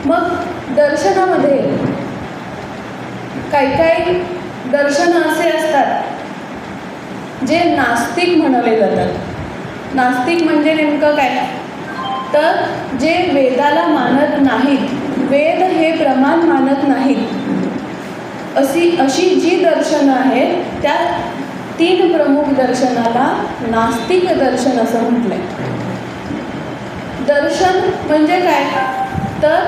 मग दर्शनामध्ये काही दर्शनं असे असतात जे नास्तिक म्हणवले जातात. नास्तिक म्हणजे नेमकं काय? तर जे वेदाला मानत नाहीत, वेद हे प्रमाण मानत नाहीत, अशी जी दर्शनं आहेत त्या 3 प्रमुख दर्शनाला नास्तिक दर्शन असं म्हटलंय. दर्शन म्हणजे काय? तर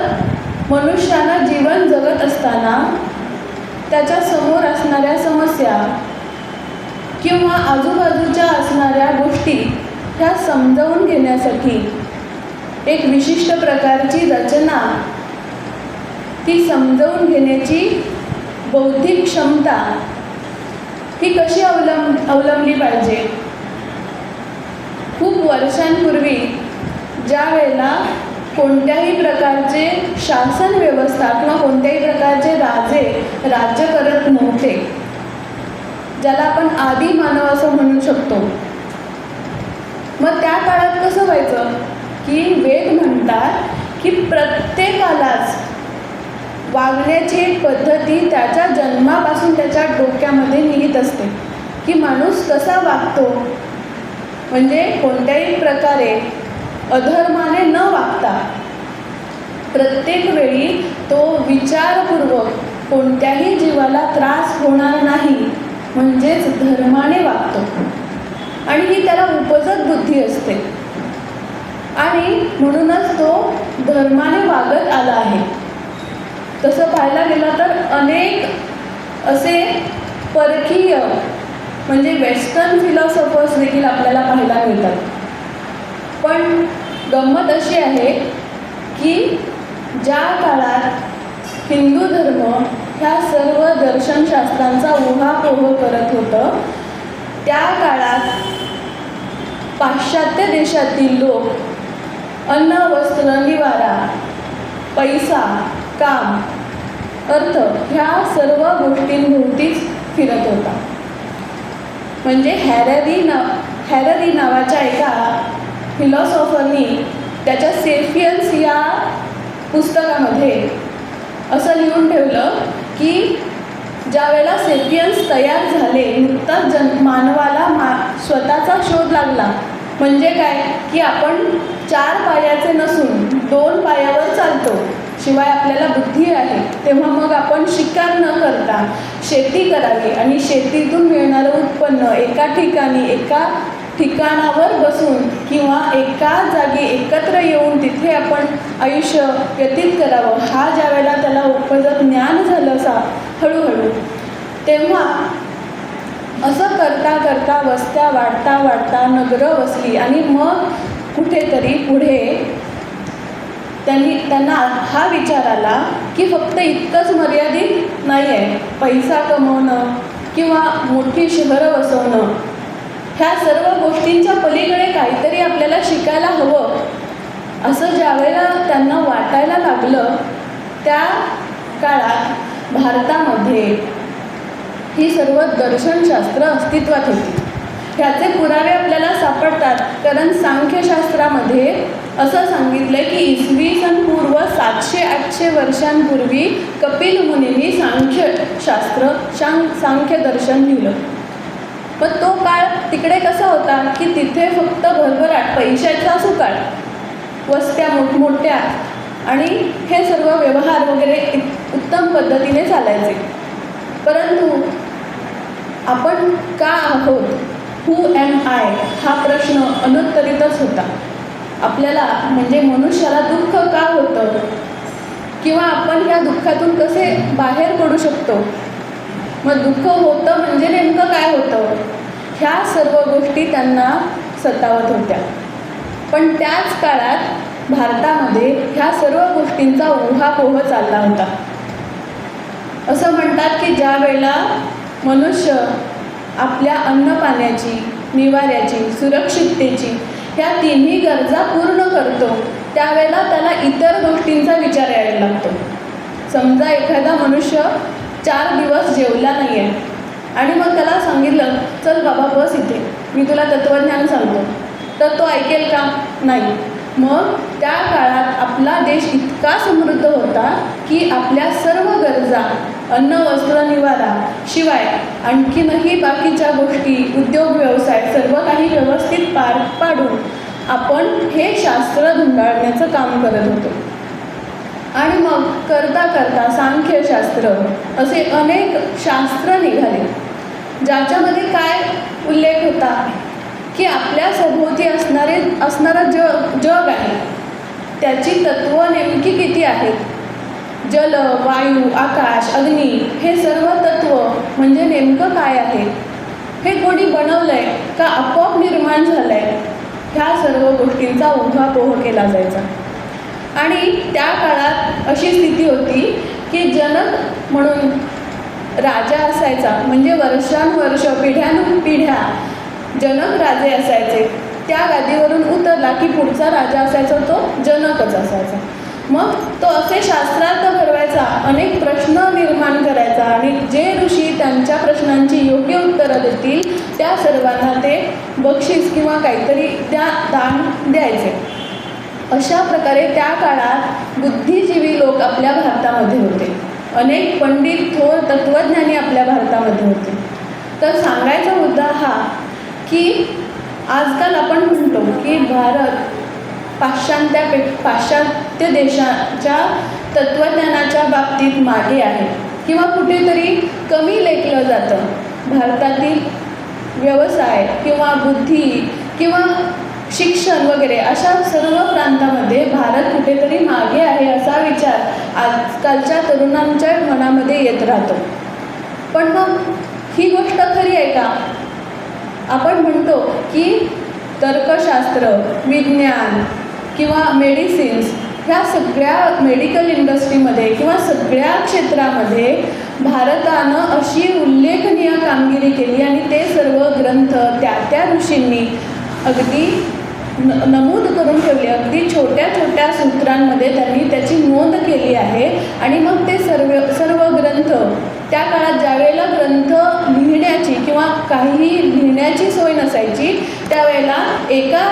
मनुष्याला जीवन जगत असताना त्याच्या समोर असणाऱ्या समस्या किंवा आजूबाजूच्या असणाऱ्या गोष्टी ह्या समजावून घेण्यासाठी एक विशिष्ट प्रकारची रचना, ती समजावून घेण्याची बौद्धिक क्षमता ही कशी अवलंबली पाहिजे. खूप वर्षांपूर्वी ज्या वेळेला कोणत्याही प्रकारचे शासन व्यवस्था किंवा कोणत्याही प्रकारचे राजे राज्य करत नव्हते, ज्याला आपण आदी मानव असं म्हणू शकतो, मग त्या काळात कसं व्हायचं की वेद म्हणतात की प्रत्येकालाच वागण्याची एक पद्धती त्याच्या जन्मापासून त्याच्या डोक्यामध्ये निहित असते की माणूस कसा वागतो. म्हणजे कोणत्याही प्रकारे अधर्माने न वागता प्रत्येक वेळी तो विचारपूर्वक कोणत्याही जीवाला त्रास होणार नाही म्हणजेच धर्माने वागतो. आणि ही त्याला उपजत बुद्धी असते आणि म्हणूनच तो धर्माने वागत आला आहे. तसं पाहायला गेलं तर अनेक असे परकीय म्हणजे वेस्टर्न फिलॉसॉफर्स देखील आपल्याला पाहायला मिळतात. पण गंमत अशी आहे की ज्या काळात हिंदू धर्म ह्या सर्व दर्शनशास्त्रांचा उहापोह करत होतं, त्या काळात पाश्चात्य देशातील लोक अन्न, वस्त्र, निवारा, पैसा, काम, अर्थ ह्या सर्व गोष्टींभोवतीच फिरत होता. म्हणजे हॅररी नावाच्या एका फिलॉसॉफरनी त्याच्या सेपियन्स या पुस्तकामध्ये असं लिहून ठेवलं की ज्या वेळेला सेपियन्स तयार झाले, नुकताच मानवाला स्वतःचा शोध लागला. म्हणजे काय की आपण 4 पायाचे नसून 2 पायावर चालतो, शिवाय आपल्याला बुद्धी आहे, तेव्हा मग आपण शिकार न करता शेती करावी आणि शेतीतून मिळणारं उत्पन्न एका ठिकाणावर बसून किंवा एका जागी एकत्र येऊन तिथे आपण आयुष्य व्यतीत करावं. हा ज्या वेळेला त्याला उपजत ज्ञान झालं असा हळूहळू, तेव्हा असं करता करता वस्त्या वाढता नगरं वसली आणि मग कुठेतरी पुढे त्यांना हा विचार आला की फक्त इतकंच मर्यादित नाही आहे पैसा कमवणं किंवा मोठी शहरं वसवणं, ह्या सर्व गोष्टींच्या पलीकडे काहीतरी आपल्याला शिकायला हवं. असं ज्यावेळेला त्यांना वाटायला लागलं, त्या काळात भारतामध्ये ही सर्व दर्शनशास्त्र अस्तित्वात होती. ह्याचे पुरावे आपल्याला सापडतात, कारण सांख्यशास्त्रामध्ये असं सांगितलं की इसवी सन पूर्व 700-800 वर्षांपूर्वी कपिल मुनींनी सांख्य दर्शन लिहिलं. पण तो काळ तिकडे कसा होता की तिथे फक्त भरभराट पैशाचा सुकाळ, वस्त्या मोठमोठ्या आणि हे सर्व व्यवहार वगैरे उत्तम पद्धतीने चालायचे. परंतु आपण का आहोत, हू एम आय, हा प्रश्न अनुत्तरितच होता. आपल्याला म्हणजे मनुष्याला दुःख का होतं किंवा आपण ह्या दुःखातून कसे बाहेर पडू शकतो, मग दुःख होतं म्हणजे नेमकं काय होतं, ह्या सर्व गोष्टी त्यांना सतावत होत्या. पण त्याच काळात भारतामध्ये ह्या सर्व गोष्टींचा उहापोह चालला होता. असं म्हणतात की ज्या वेळेला मनुष्य आपल्या अन्नपाण्याची, निवाऱ्याची, सुरक्षिततेची ह्या 3ही गरजा पूर्ण करतो, त्यावेळेला त्याला इतर गोष्टींचा विचार यायला लागतो. समजा एखादा मनुष्य 4 दिवस जेवला नाही आहे आणि मग त्याला सांगितलं चल बाबा बस इथे, मी तुला तत्त्वज्ञान सांगतो, तर तो ऐकेल का? नाही. मग त्या काळात आपला देश इतका समृद्ध होता होता की आपल्या सर्व गरजा, अन्न वस्त्र निवारा शिवाय आणखीनही बाकीच्या गोष्टी, उद्योग व्यवसाय सर्व काही व्यवस्थित पार पाडून आपण हे शास्त्र धुंडाळण्याचं काम करत होतो. आणि मग करता करता सांख्यशास्त्र असे अनेक शास्त्र निघाले, ज्याच्यामध्ये काय उल्लेख होता की आपल्या सभोवती असणारं जग आहे त्याची तत्त्व नेमकी किती आहेत. जल, वायू, आकाश, अग्नी हे सर्व तत्त्व म्हणजे नेमकं काय आहे, हे कोणी बनवलं आहे का आपोआप निर्माण झालं आहे, ह्या सर्व गोष्टींचा उहापोह केला जायचा. आणि त्या काळात अशी स्थिती होती की जनक म्हणून राजा असायचा, म्हणजे वर्षानुवर्ष पिढ्यानुपिढ्या जनक राजे असायचे. त्या गादीवरून उतरला की पुढचा राजा असायचा तो जनकच असायचा. मग तो असे शास्त्रार्थ घडवायचा, अनेक प्रश्न निर्माण करायचा आणि जे ऋषी त्यांच्या प्रश्नांची योग्य उत्तरं देतील त्या सर्वांना ते बक्षीस किंवा काहीतरी दान द्यायचे. अशा प्रकारे त्या काळात बुद्धिजीवी लोक आपल्या भारतामध्ये होते. अनेक पंडित, थोर तत्त्वज्ञानी आपल्या भारतामध्ये होते. तर सांगायचा मुद्दा हा की आजकाल आपण म्हणतो की भारत पाश्चात्य देशाच्या तत्त्वज्ञानाच्या बाबतीत मागे आहे किंवा कुठेतरी कमी लेखलं जातं. भारतातील व्यवसाय किंवा बुद्धी किंवा शिक्षण वगैरे अशा सर्व प्रांतामध्ये भारत कुठेतरी मागे आहे असा विचार आजकालच्या तरुणांच्या मनामध्ये येत राहतो. पण मग ही गोष्ट खरी आहे का? आपण म्हणतो की तर्कशास्त्र, विज्ञान किंवा मेडिसिन्स ह्या सगळ्या मेडिकल इंडस्ट्रीमध्ये किंवा सगळ्या क्षेत्रामध्ये भारतानं अशी उल्लेखनीय कामगिरी केली आणि ते सर्व ग्रंथ त्या ऋषींनी अगदी नमूद करून ठेवले. अगदी छोट्या छोट्या सूत्रांमध्ये त्यांनी त्याची नोंद केली आहे. आणि मग ते सर्व ग्रंथ त्या काळात ज्यावेळेला ग्रंथ लिहिण्याची किंवा काही लिहिण्याची सोय नसायची त्यावेळेला एका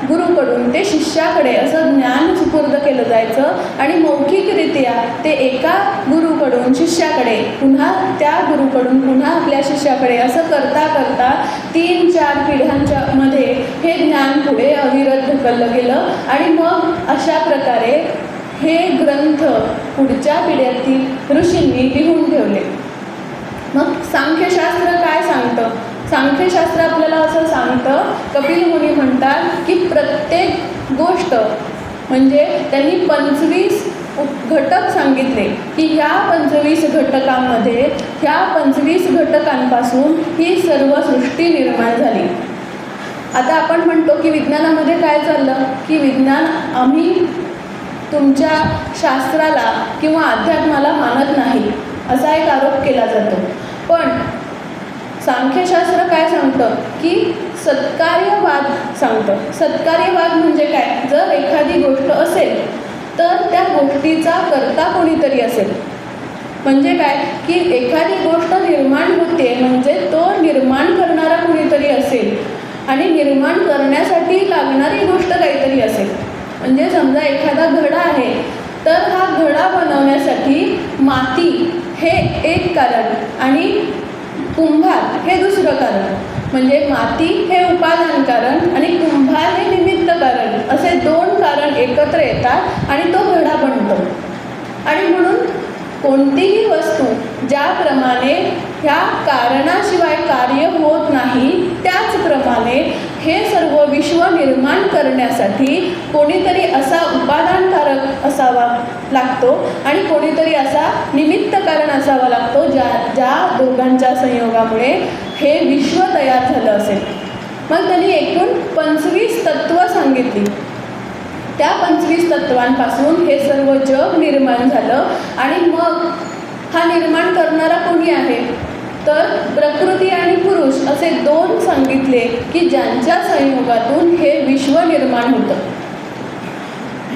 गुरुकडून ते शिष्याकडे असं ज्ञान सुपूर्द केलं जायचं आणि मौखिकरित्या ते एका गुरुकडून शिष्याकडे पुन्हा त्या गुरुकडून पुन्हा आपल्या शिष्याकडे असं करता करता 3-4 पिढ्यांच्या मध्ये हे ज्ञान पुढे अविरत ढकललं गेलं. आणि मग अशा प्रकारे हे ग्रंथ पुढच्या पिढ्यातील ऋषींनी लिहून ठेवले. मग सांख्यशास्त्र काय सांगतं? सांख्यशास्त्र आपल्याला असं सांगतं, कपिल मुनी म्हणतात की प्रत्येक गोष्ट म्हणजे त्यांनी 25 घटक सांगितले की ह्या 25 घटकांमध्ये ह्या 25 घटकांपासून ही सर्व सृष्टी निर्माण झाली. आता आपण म्हणतो की विज्ञानामध्ये काय चाललं की विज्ञान आम्ही तुमच्या शास्त्राला किंवा अध्यात्माला मानत नाही असा एक आरोप केला जातो. पण सांख्यशास्त्र काय सांगतं की सत्कार्यवाद सांगतं. सत्कार्यवाद म्हणजे काय? जर एखादी गोष्ट असेल तर त्या गोष्टीचा कर्ता कोणीतरी असेल. म्हणजे काय की एखादी गोष्ट निर्माण होते म्हणजे तो निर्माण करणारा कोणीतरी असेल आणि निर्माण करण्यासाठी लागणारी गोष्ट काहीतरी असेल. म्हणजे समजा एखादा घडा आहे तर हा घडा बनवण्यासाठी माती हे एक कारण आणि कुंभार हे दुसरं कारण. म्हणजे माती हे उपादान कारण आणि कुंभार हे निमित्त कारण असे 2 कारण एकत्र येतात आणि तो घडा बनतो. आणि म्हणून कोणतीही वस्तू ज्याप्रमाणे ह्या कारणाशिवाय कार्य होत नाही त्याचप्रमाणे हे सर्व विश्व निर्माण करण्यासाठी कोणीतरी असा उपादानकारक असावा लागतो आणि कोणीतरी असा निमित्त कारण असावा लागतो ज्या दोघांच्या संयोगामुळे हे विश्व तयार झालं असेल. मग त्यांनी एकूण 25 तत्त्व सांगितली. त्या 25 तत्वांपासून हे सर्व जग निर्माण झालं. आणि मग हा निर्माण करणारा कोणी आहे तर प्रकृती आणि पुरुष असे 2 सांगितले की ज्यांच्या संयोगातून हे विश्व निर्माण होतं.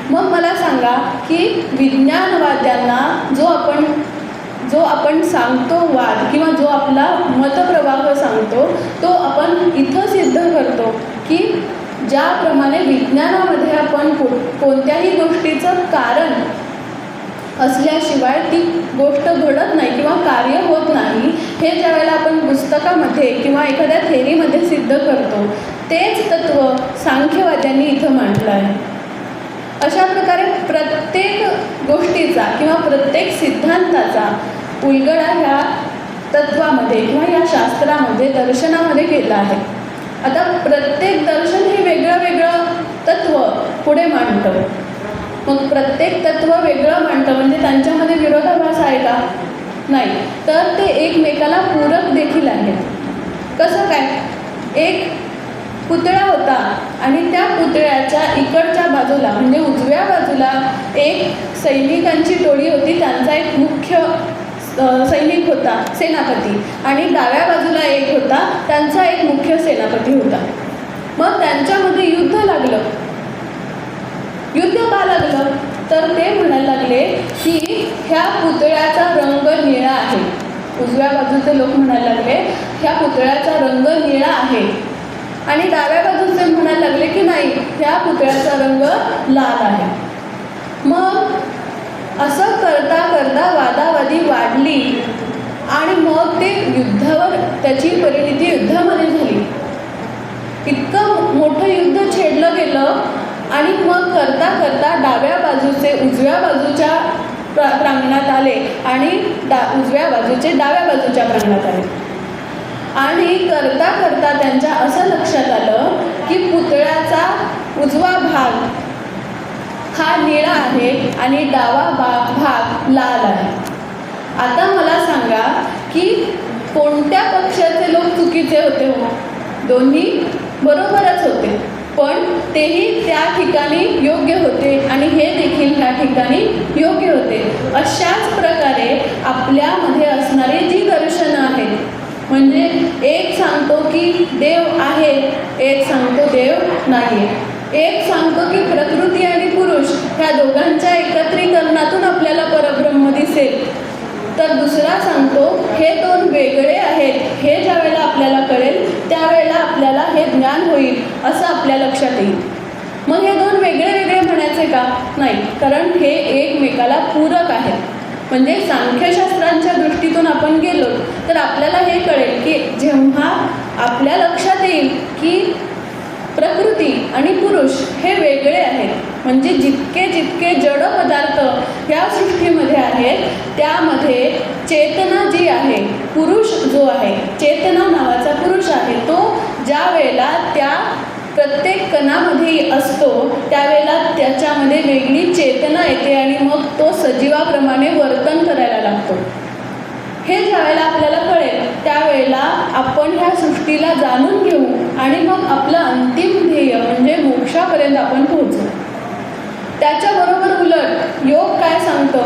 मग मला सांगा की विज्ञानवाद्यांना जो आपण सांगतो वाद किंवा जो आपला मतप्रवाह सांगतो तो आपण इथं सिद्ध करतो की ज्याप्रमाणे विज्ञानामध्ये आपण कोणत्याही गोष्टीचं कारण असल्याशिवाय ती गोष्ट घडत नाही किंवा कार्य होत नाही, हे ज्या वेळेला आपण पुस्तकामध्ये किंवा एखाद्या थेरीमध्ये सिद्ध करतो, तेच तत्त्व सांख्यवाद्यांनी इथं मांडलं आहे. अशा प्रकारे प्रत्येक गोष्टीचा किंवा प्रत्येक सिद्धांताचा उलगडा ह्या तत्वामध्ये किंवा या शास्त्रामध्ये, दर्शनामध्ये केला आहे. आता प्रत्येक दर्शन हे वेगळं वेगळं तत्त्व पुढे मांडतं. मग प्रत्येक तत्त्व वेगळं मांडतं म्हणजे त्यांच्यामध्ये विरोधाभास आहे का? नाही. तर ते एकमेकाला पूरक देखील आहेत. कसं काय? एक पुतळा होता आणि त्या पुतळ्याच्या इकडच्या बाजूला म्हणजे उजव्या बाजूला एक सैनिकांची टोळी होती, त्यांचा एक मुख्य सैनिक होता, सेनापती, आणि डाव्या बाजूला एक होता, त्यांचा एक मुख्य सेनापती होता. मग त्यांच्यामध्ये युद्ध लागलं. युद्ध का लागलं? तर ते म्हणायला लागले की ह्या पुतळ्याचा रंग निळा आहे. उजव्या बाजूचे लोक म्हणायला लागले ह्या पुतळ्याचा रंग निळा आहे, आणि डाव्या बाजूचे म्हणायला लागले की नाही, ह्या पुतळ्याचा रंग लाल आहे. मग असं करता करता वादावादी वाढली आणि मग ते युद्धावर, त्याची परिणिती युद्धामध्ये झाली. इतकं मोठं युद्ध छेडलं गेलं आणि मग करता करता डाव्या बाजूचे उजव्या बाजूच्या प्रांगणात आले आणि उजव्या बाजूचे डाव्या बाजूच्या प्रांगणात आले. आणि करता करता त्यांच्या असं लक्षात आलं की पुतळ्याचा उजवा भाग हा निळा आहे आणि डावा भाग लाल आहे. आता मला सांगा की कोणत्या पक्षाचे लोक चुकीचे होते? हो, दोन्ही बरोबरच होते, पण तेही त्या ठिकाणी योग्य होते आणि हे देखील ह्या ठिकाणी योग्य होते. अशाच प्रकारे आपल्यामध्ये असणारी जी दर्शनं आहेत, म्हणजे एक सांगतो की देव आहे, एक सांगतो देव नाही, एक सांगतो की प्रकृती आणि पुरुष ह्या दोघांच्या एकत्रीकरणातून आपल्याला परब्रह्म दिसेल, तर दुसरा सांगतो हे दोन वेगळे आहेत. हे ज्या वेळेला आपल्याला कळेल त्यावेळेला आपल्याला हे ज्ञान होईल असं आपल्या लक्षात येईल. मग हे दोन वेगळे वेगळे म्हणायचे का? नाही, कारण हे एकमेकाला पूरक आहेत. म्हणजे सांख्यशास्त्रांच्या दृष्टीतून आपण गेलो तर आपल्याला हे कळेल की जेव्हा आपल्या लक्षात येईल की प्रकृती आणि पुरुष हे वेगळे आहेत, म्हणजे जितके जितके जड पदार्थ या सृष्टीमध्ये आहेत त्यामध्ये चेतना जी आहे, पुरुष जो आहे, चेतना नावाचा पुरुष आहे, तो ज्या वेळेला त्या प्रत्येक कणामध्ये असतो त्यावेळेला त्याच्यामध्ये वेगळी चेतना येते आणि मग तो सजीवाप्रमाणे वर्तन करायला लागतो. हे ज्यावेळेला आपल्याला कळेल त्यावेळेला आपण ह्या सृष्टीला जाणून घेऊ आणि मग आपलं अंतिम ध्येय म्हणजे मोक्षापर्यंत आपण पोहोचू. त्याच्याबरोबर उलट योग काय सांगतो?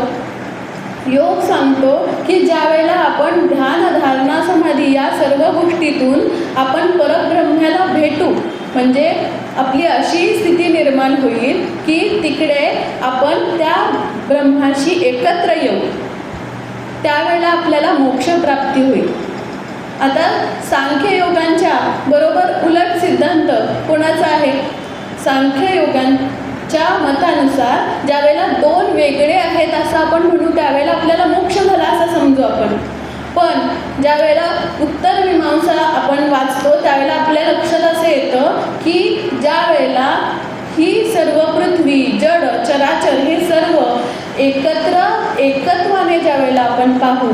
योग सांगतो की ज्या वेळेला आपण ध्यान, धारणा, समाधी या सर्व गोष्टीतून आपण परब्रह्माला भेटू, म्हणजे आपली अशी स्थिती निर्माण होईल की तिकडे आपण त्या ब्रह्माशी एकत्र येऊ, त्यावेळेला आपल्याला मोक्षप्राप्ती होईल. आता सांख्ययोगांच्या बरोबर उलट सिद्धांत कोणाचा आहे? सांख्ययोगांच्या मतानुसार ज्यावेळेला दोन वेगळे आहेत असं आपण म्हणू त्यावेळेला आपल्याला मोक्ष झाला असं समजू आपण. पण ज्यावेळेला उत्तर मीमांसा आपण वाचतो त्यावेळेला आपल्या लक्षात असं येतं की ज्या वेळेला ही सर्व पृथ्वी, जड, चराचर हे सर्व एकत्वाने ज्या वेळेला आपण पाहू,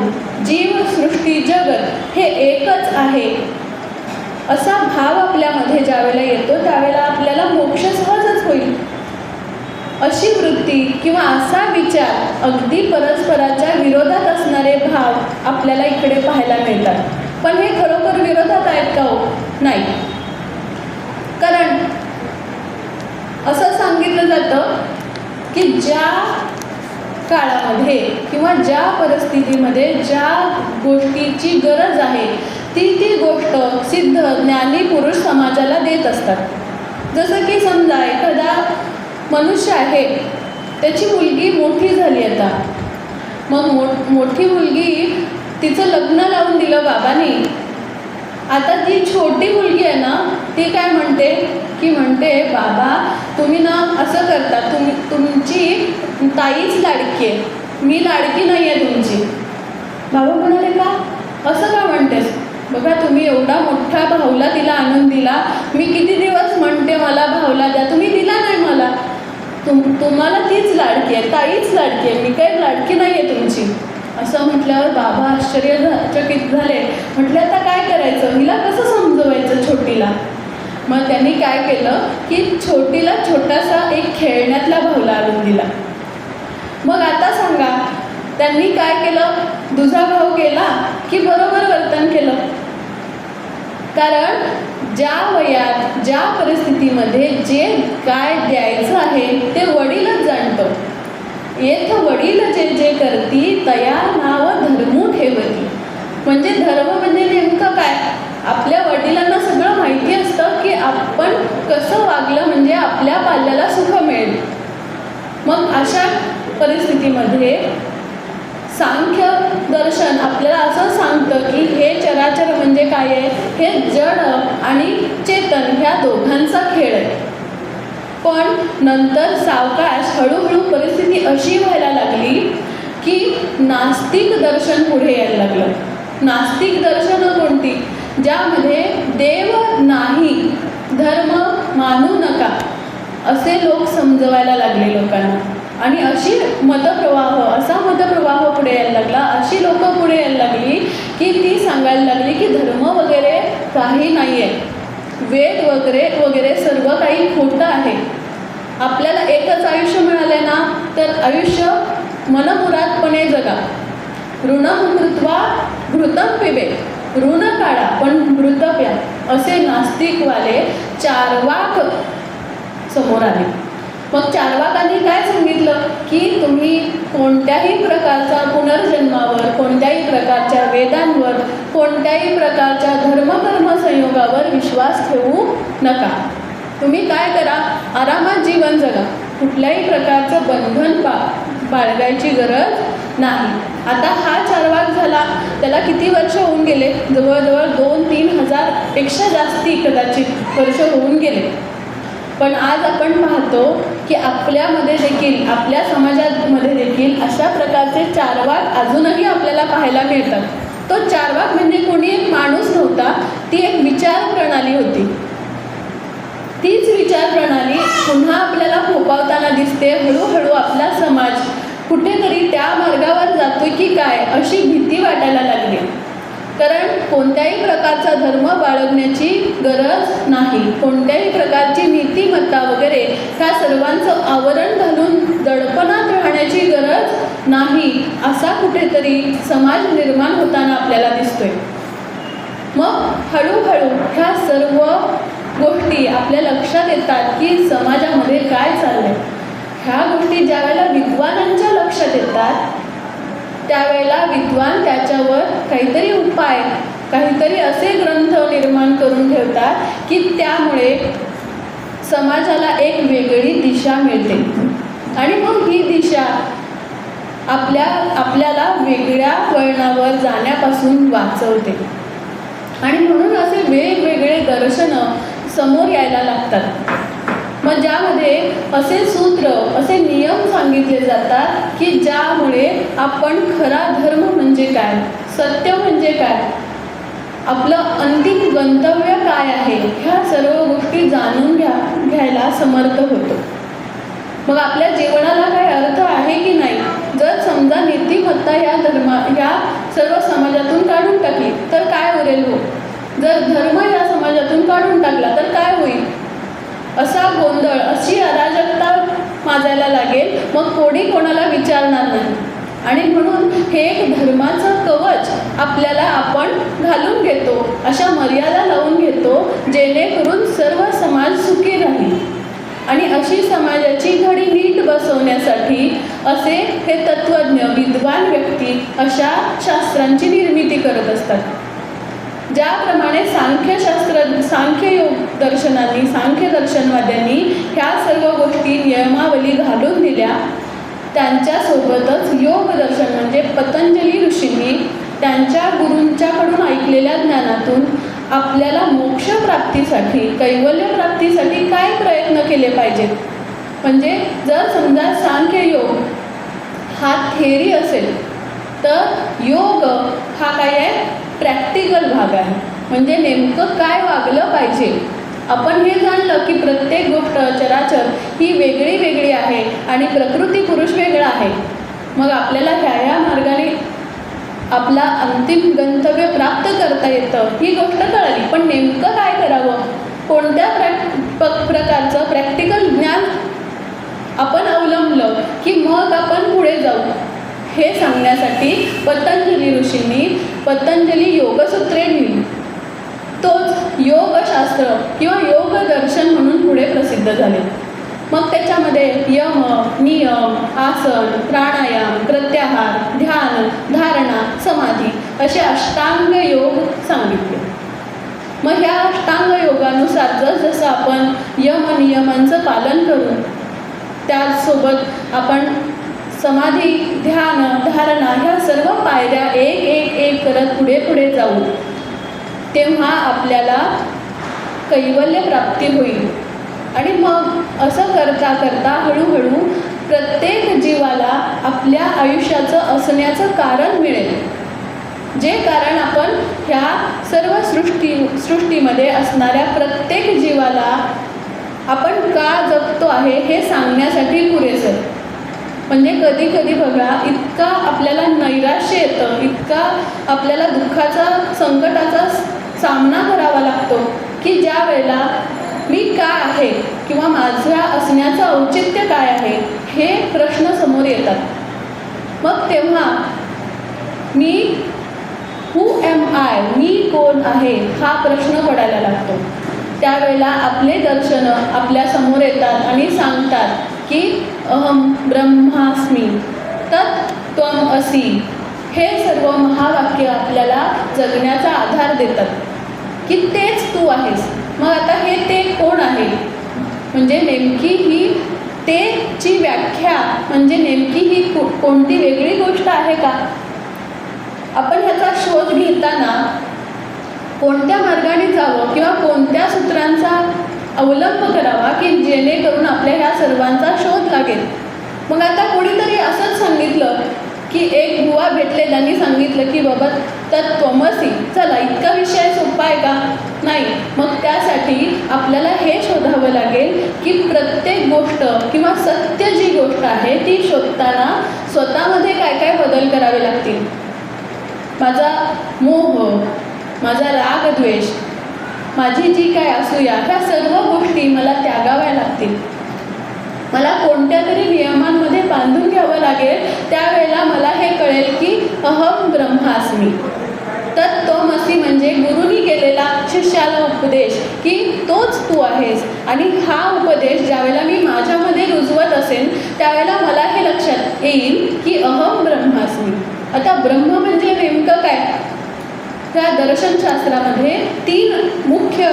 जीव, सृष्टी, जगत हे एकच आहे असा भाव आपल्यामध्ये ज्या वेळेला येतो त्यावेळेला आपल्याला मोक्ष सहजच होईल. अशी वृत्ती किंवा असा विचार, अगदी परस्पराच्या विरोधात असणारे भाव आपल्याला इकडे पाहायला मिळतात. पण हे खरोखर विरोधात आहेत का? हो, नाही. कारण असं सांगितलं जातं की ज्या काळामध्ये किंवा ज्या परिस्थितीमध्ये ज्या गोष्टीची गरज आहे ती गोष्ट सिद्ध ज्ञानी पुरुष समाजाला देत असतात. जसं की समजा एखादा मनुष्य आहे, त्याची मुलगी मोठी झाली आता, मग मोठी मुलगी तिचं लग्न लावून दिलं बाबांनी. आता ती छोटी मुलगी आहे ना, ती काय म्हणते की बाबा तुम्ही ना असं करता, तुमची ताईच लाडकी आहे, मी लाडकी नाही आहे तुमची. बाबा म्हणाले का, असं का म्हणतेस? बघा तुम्ही एवढा मोठा भाऊला तिला आनंद दिला, मी किती दिवस म्हणते मला भाऊला द्या, तुम्ही दिला नाही मला. तुम्हाला तीच लाडकी आहे, ताईच लाडकी आहे, मी काही लाडकी नाही आहे तुमची. असं म्हटल्यावर बाबा आश्चर्यचकित झाले. म्हटलं आता काय करायचं, हिला कसं समजवायचं छोटीला. मग त्यांनी काय केलं की छोटीला छोटासा एक खेळण्यातला भाऊला आणून दिला. मग आता सांगा त्यांनी काय केलं, दुसरा भाऊ गेला की बरोबर वर्तन केलं. कारण ज्या वयात ज्या परिस्थितीमध्ये जे काय द्यायचं आहे ते वडीलच जाणतो. येथ वडील जे जे करती तया नाव धर्मू ठेवती. म्हणजे धर्म म्हणजे नेमकं काय, आपल्या वडिलांना सगळं माहिती असतं की आपण कसं वागलं म्हणजे आपल्या पाल्याला सुख मिळेल. मग अशा परिस्थितीमध्ये सांख्य दर्शन आपल्याला असं सांगतं की हे चराचर म्हणजे काय आहे, हे जड आणि चेतन ह्या दोघांचा खेळ आहे. पण नंतर सावकाश हळूहळू परिस्थिती अशी व्हायला लागली की नास्तिक दर्शन पुढे यायला लागलं. नास्तिक दर्शनं कोणती, ज्यामध्ये देव नाही, धर्म मानू नका असे लोक समजवायला लागले लोकांना. आणि अशी असा मतप्रवाह पुढे यायला लागला, अशी लोक पुढे यायला लागली की ती सांगायला लागली की धर्म वगैरे काही नाही आहे, वेद वगैरे वगैरे सर्व काही खोटं आहे. आपल्याला एकच आयुष्य मिळाले ना तर आयुष्य मनमुरादपणे जगा. ऋणं कृत्वा घृतं पिबेत, ऋण काढा पण घृत प्या, असे नास्तिकवाले चार्वाक समोर आले. मग चार्वाकांनी काय सांगितलं की तुम्ही कोणत्याही प्रकारच्या पुनर्जन्मावर, कोणत्याही प्रकारच्या वेदांवर, कोणत्याही प्रकारच्या धर्मकर्म संयोगावर विश्वास ठेवू नका. तुम्ही काय करा, आरामात जीवन जगा, कुठल्याही प्रकारचं बंधन बाळगायची गरज नाही. आता हा चार्वाक झाला, त्याला किती वर्ष होऊन गेले, जवळजवळ 2-3 हजार पेक्षा जास्ती कदाचित वर्ष होऊन गेले. पण आज आपण पाहतो की आपल्यामध्ये देखील, आपल्या समाजामध्ये देखील अशा प्रकारचे चार्वाक अजूनही आपल्याला पाहायला मिळतात. तो चार्वाक म्हणजे कोणी एक माणूस नव्हता, ती एक विचार प्रणाली होती. तीच विचार प्रणाली पुन्हा आपल्याला फोपावताना दिसते. हळूहळू आपला समाज कुठेतरी त्या मार्गावर जातोय की काय अशी भीती वाटायला लागली. कारण कोणत्याही प्रकारचा धर्म बाळगण्याची गरज नाही, कोणत्याही प्रकारची नीतिमत्ता वगैरे ह्या सर्वांचं आवरण घालून दडपणात राहण्याची गरज नाही, असा कुठेतरी समाज निर्माण होताना आपल्याला दिसतोय. मग हळूहळू ह्या सर्व गोष्टी आपल्या लक्षात येतात की समाजामध्ये काय चाललंय. ह्या गोष्टी ज्या वेळेला विद्वानांच्या लक्षात येतात त्यावेळेला विद्वान त्याच्यावर काहीतरी उपाय, काहीतरी असे ग्रंथ निर्माण करून ठेवतात की त्यामुळे समाजाला एक वेगळी दिशा मिळते आणि मग ही दिशा आपल्याला वेगळ्या वळणावर जाण्यापासून वाचवते. आणि म्हणून असे वेगवेगळे दर्शनं समोर यायला लागतात. मग ज्यामध्ये असे सूत्र, असे नियम सांगितले जातात की ज्यामुळे आपण खरा धर्म म्हणजे काय, सत्य म्हणजे काय, आपलं अंतिम गंतव्य काय आहे, ह्या सर्व गोष्टी जाणून घ्यायला समर्थ होतो. मग आपल्या जीवनाला काय अर्थ आहे की नाही. जर समजा नीतिमत्ता ह्या सर्व समाजातून काढून टाकली तर काय उरेल हो. जर धर्म या समाजातून काढून टाकला तर काय होईल. असा गोंधळ, अशी अराजकता माजायला लागेल, मग कोणी कोणाला विचारणार नाही. आणि म्हणून हे एक धर्माचं कवच आपल्याला आपण घालून घेतो, अशा मर्यादा लावून घेतो जेणेकरून सर्व समाज सुखी राहील. आणि अशी समाजाची घडी नीट बसवण्यासाठी असे हे तत्त्वज्ञ, विद्वान व्यक्ती अशा शास्त्रांची निर्मिती करत असतात. ज्याप्रमाणे सांख्ययोग दर्शनांनी, सांख्य दर्शनवाद्यांनी ह्या सर्व गोष्टी नियमावली घालून दिल्या, त्यांच्यासोबतच योग दर्शन म्हणजे पतंजली ऋषींनी त्यांच्या गुरूंच्याकडून ऐकलेल्या ज्ञानातून आपल्याला मोक्षप्राप्तीसाठी, कैवल्यप्राप्तीसाठी काय प्रयत्न केले पाहिजेत. म्हणजे जर समजा सांख्ययोग हा थेरी असेल, तर योग हा काय आहे, प्रॅक्टिकल भाग आहे. म्हणजे नेमकं काय वागलं पाहिजे. आपण हे जाणलं की प्रत्येक गोष्ट चराचर ही वेगळी वेगळी आहे आणि प्रकृती पुरुष वेगळा आहे. मग आपल्याला ह्या मार्गाने आपला अंतिम गंतव्य प्राप्त करता येतं ही गोष्ट कळली. पण नेमकं काय करावं, कोणत्या प्रकारचं प्रॅक्टिकल ज्ञान आपण अवलंबलं की मग आपण पुढे जाऊ, हे सांगण्यासाठी पतंजली ऋषींनी पतंजली योगसूत्रे लिहिली. तोच योगशास्त्र किंवा योग दर्शन म्हणून पुढे प्रसिद्ध झाले. मग त्याच्यामध्ये यम, नियम, आसन, प्राणायाम, प्रत्याहार, ध्यान, धारणा, समाधी असे अष्टांग योग सांगितले. मग ह्या अष्टांग योगानुसार जसं आपण यम नियमांचं पालन करू, त्याचसोबत आपण समाधी, ध्यान, धारणा ह्या सर्व पायऱ्या एक एक एक करत पुढे पुढे जाऊ, तेव्हा आपल्याला कैवल्य प्राप्ती होईल. आणि मग असं करता करता हळूहळू प्रत्येक जीवाला आपल्या आयुष्याचं असण्याचं कारण मिळेल. जे कारण आपण ह्या सर्व सृष्टीमध्ये असणाऱ्या प्रत्येक जीवाला आपण का जगतो आहे हे सांगण्यासाठी पुरेसं. म्हणजे कधी कधी बघा, इतका आपल्याला नैराश्य येतं, इतका आपल्याला दुःखाचा, संकटाचा सामना करावा लागतो की ज्या वेळेला मी काय आहे किंवा माझ्या असण्याचं औचित्य काय आहे हे प्रश्न समोर येतात. मग तेव्हा हू एम आय, मी कोण आहे हा प्रश्न पडायला लागतो. त्यावेळेला आपले दर्शनं आपल्या समोर येतात आणि सांगतात की अहम ब्रह्मास्मी तत् त्वम असि. हे सर्व महावाक्य आपल्याला जगण्याचा आधार देतात की तेच तू आहेस. मग आता हे ते कोण आहे, म्हणजे नेमकी ही तेची व्याख्या म्हणजे नेमकी ही कोणती वेगळी गोष्ट आहे का. आपण ह्याचा शोध घेताना कोणत्या मार्गाने जावं किंवा कोणत्या सूत्रांचा अवलंब करावा की जेणेकरून आपल्या ह्या सर्वांचा शोध लागेल. मग आता कोणीतरी असंच सांगितलं की एक बुवा भेटले, त्यांनी सांगितलं की बाबा तत्त्वमसी, चला इतका विषय सोपा आहे का, नाही. मग त्यासाठी आपल्याला हे शोधावं लागेल की प्रत्येक गोष्ट किंवा सत्य जी गोष्ट आहे ती शोधताना स्वतःमध्ये काय काय बदल करावे लागतील. माझा मोह, माझा राग द्वेष, माझी जी काय असूया, ह्या सर्व गोष्टी मला त्यागाव्या लागतील. मला कोणत्या तरी नियमांमध्ये बांधून घ्यावं लागेल. त्यावेळेला मला हे कळेल की अहम ब्रह्मास्मी तत्त्वमसी, म्हणजे गुरुनी केलेला शिष्याला उपदेश की तोच तू आहेस. आणि हा उपदेश ज्यावेळेला मी माझ्यामध्ये रुजवत असेन त्यावेळेला मला हे लक्षात येईल की अहम ब्रह्मास्मी. आता ब्रह्म म्हणजे नेमकं काय, त्या दर्शनशास्त्रामध्ये 3 मुख्य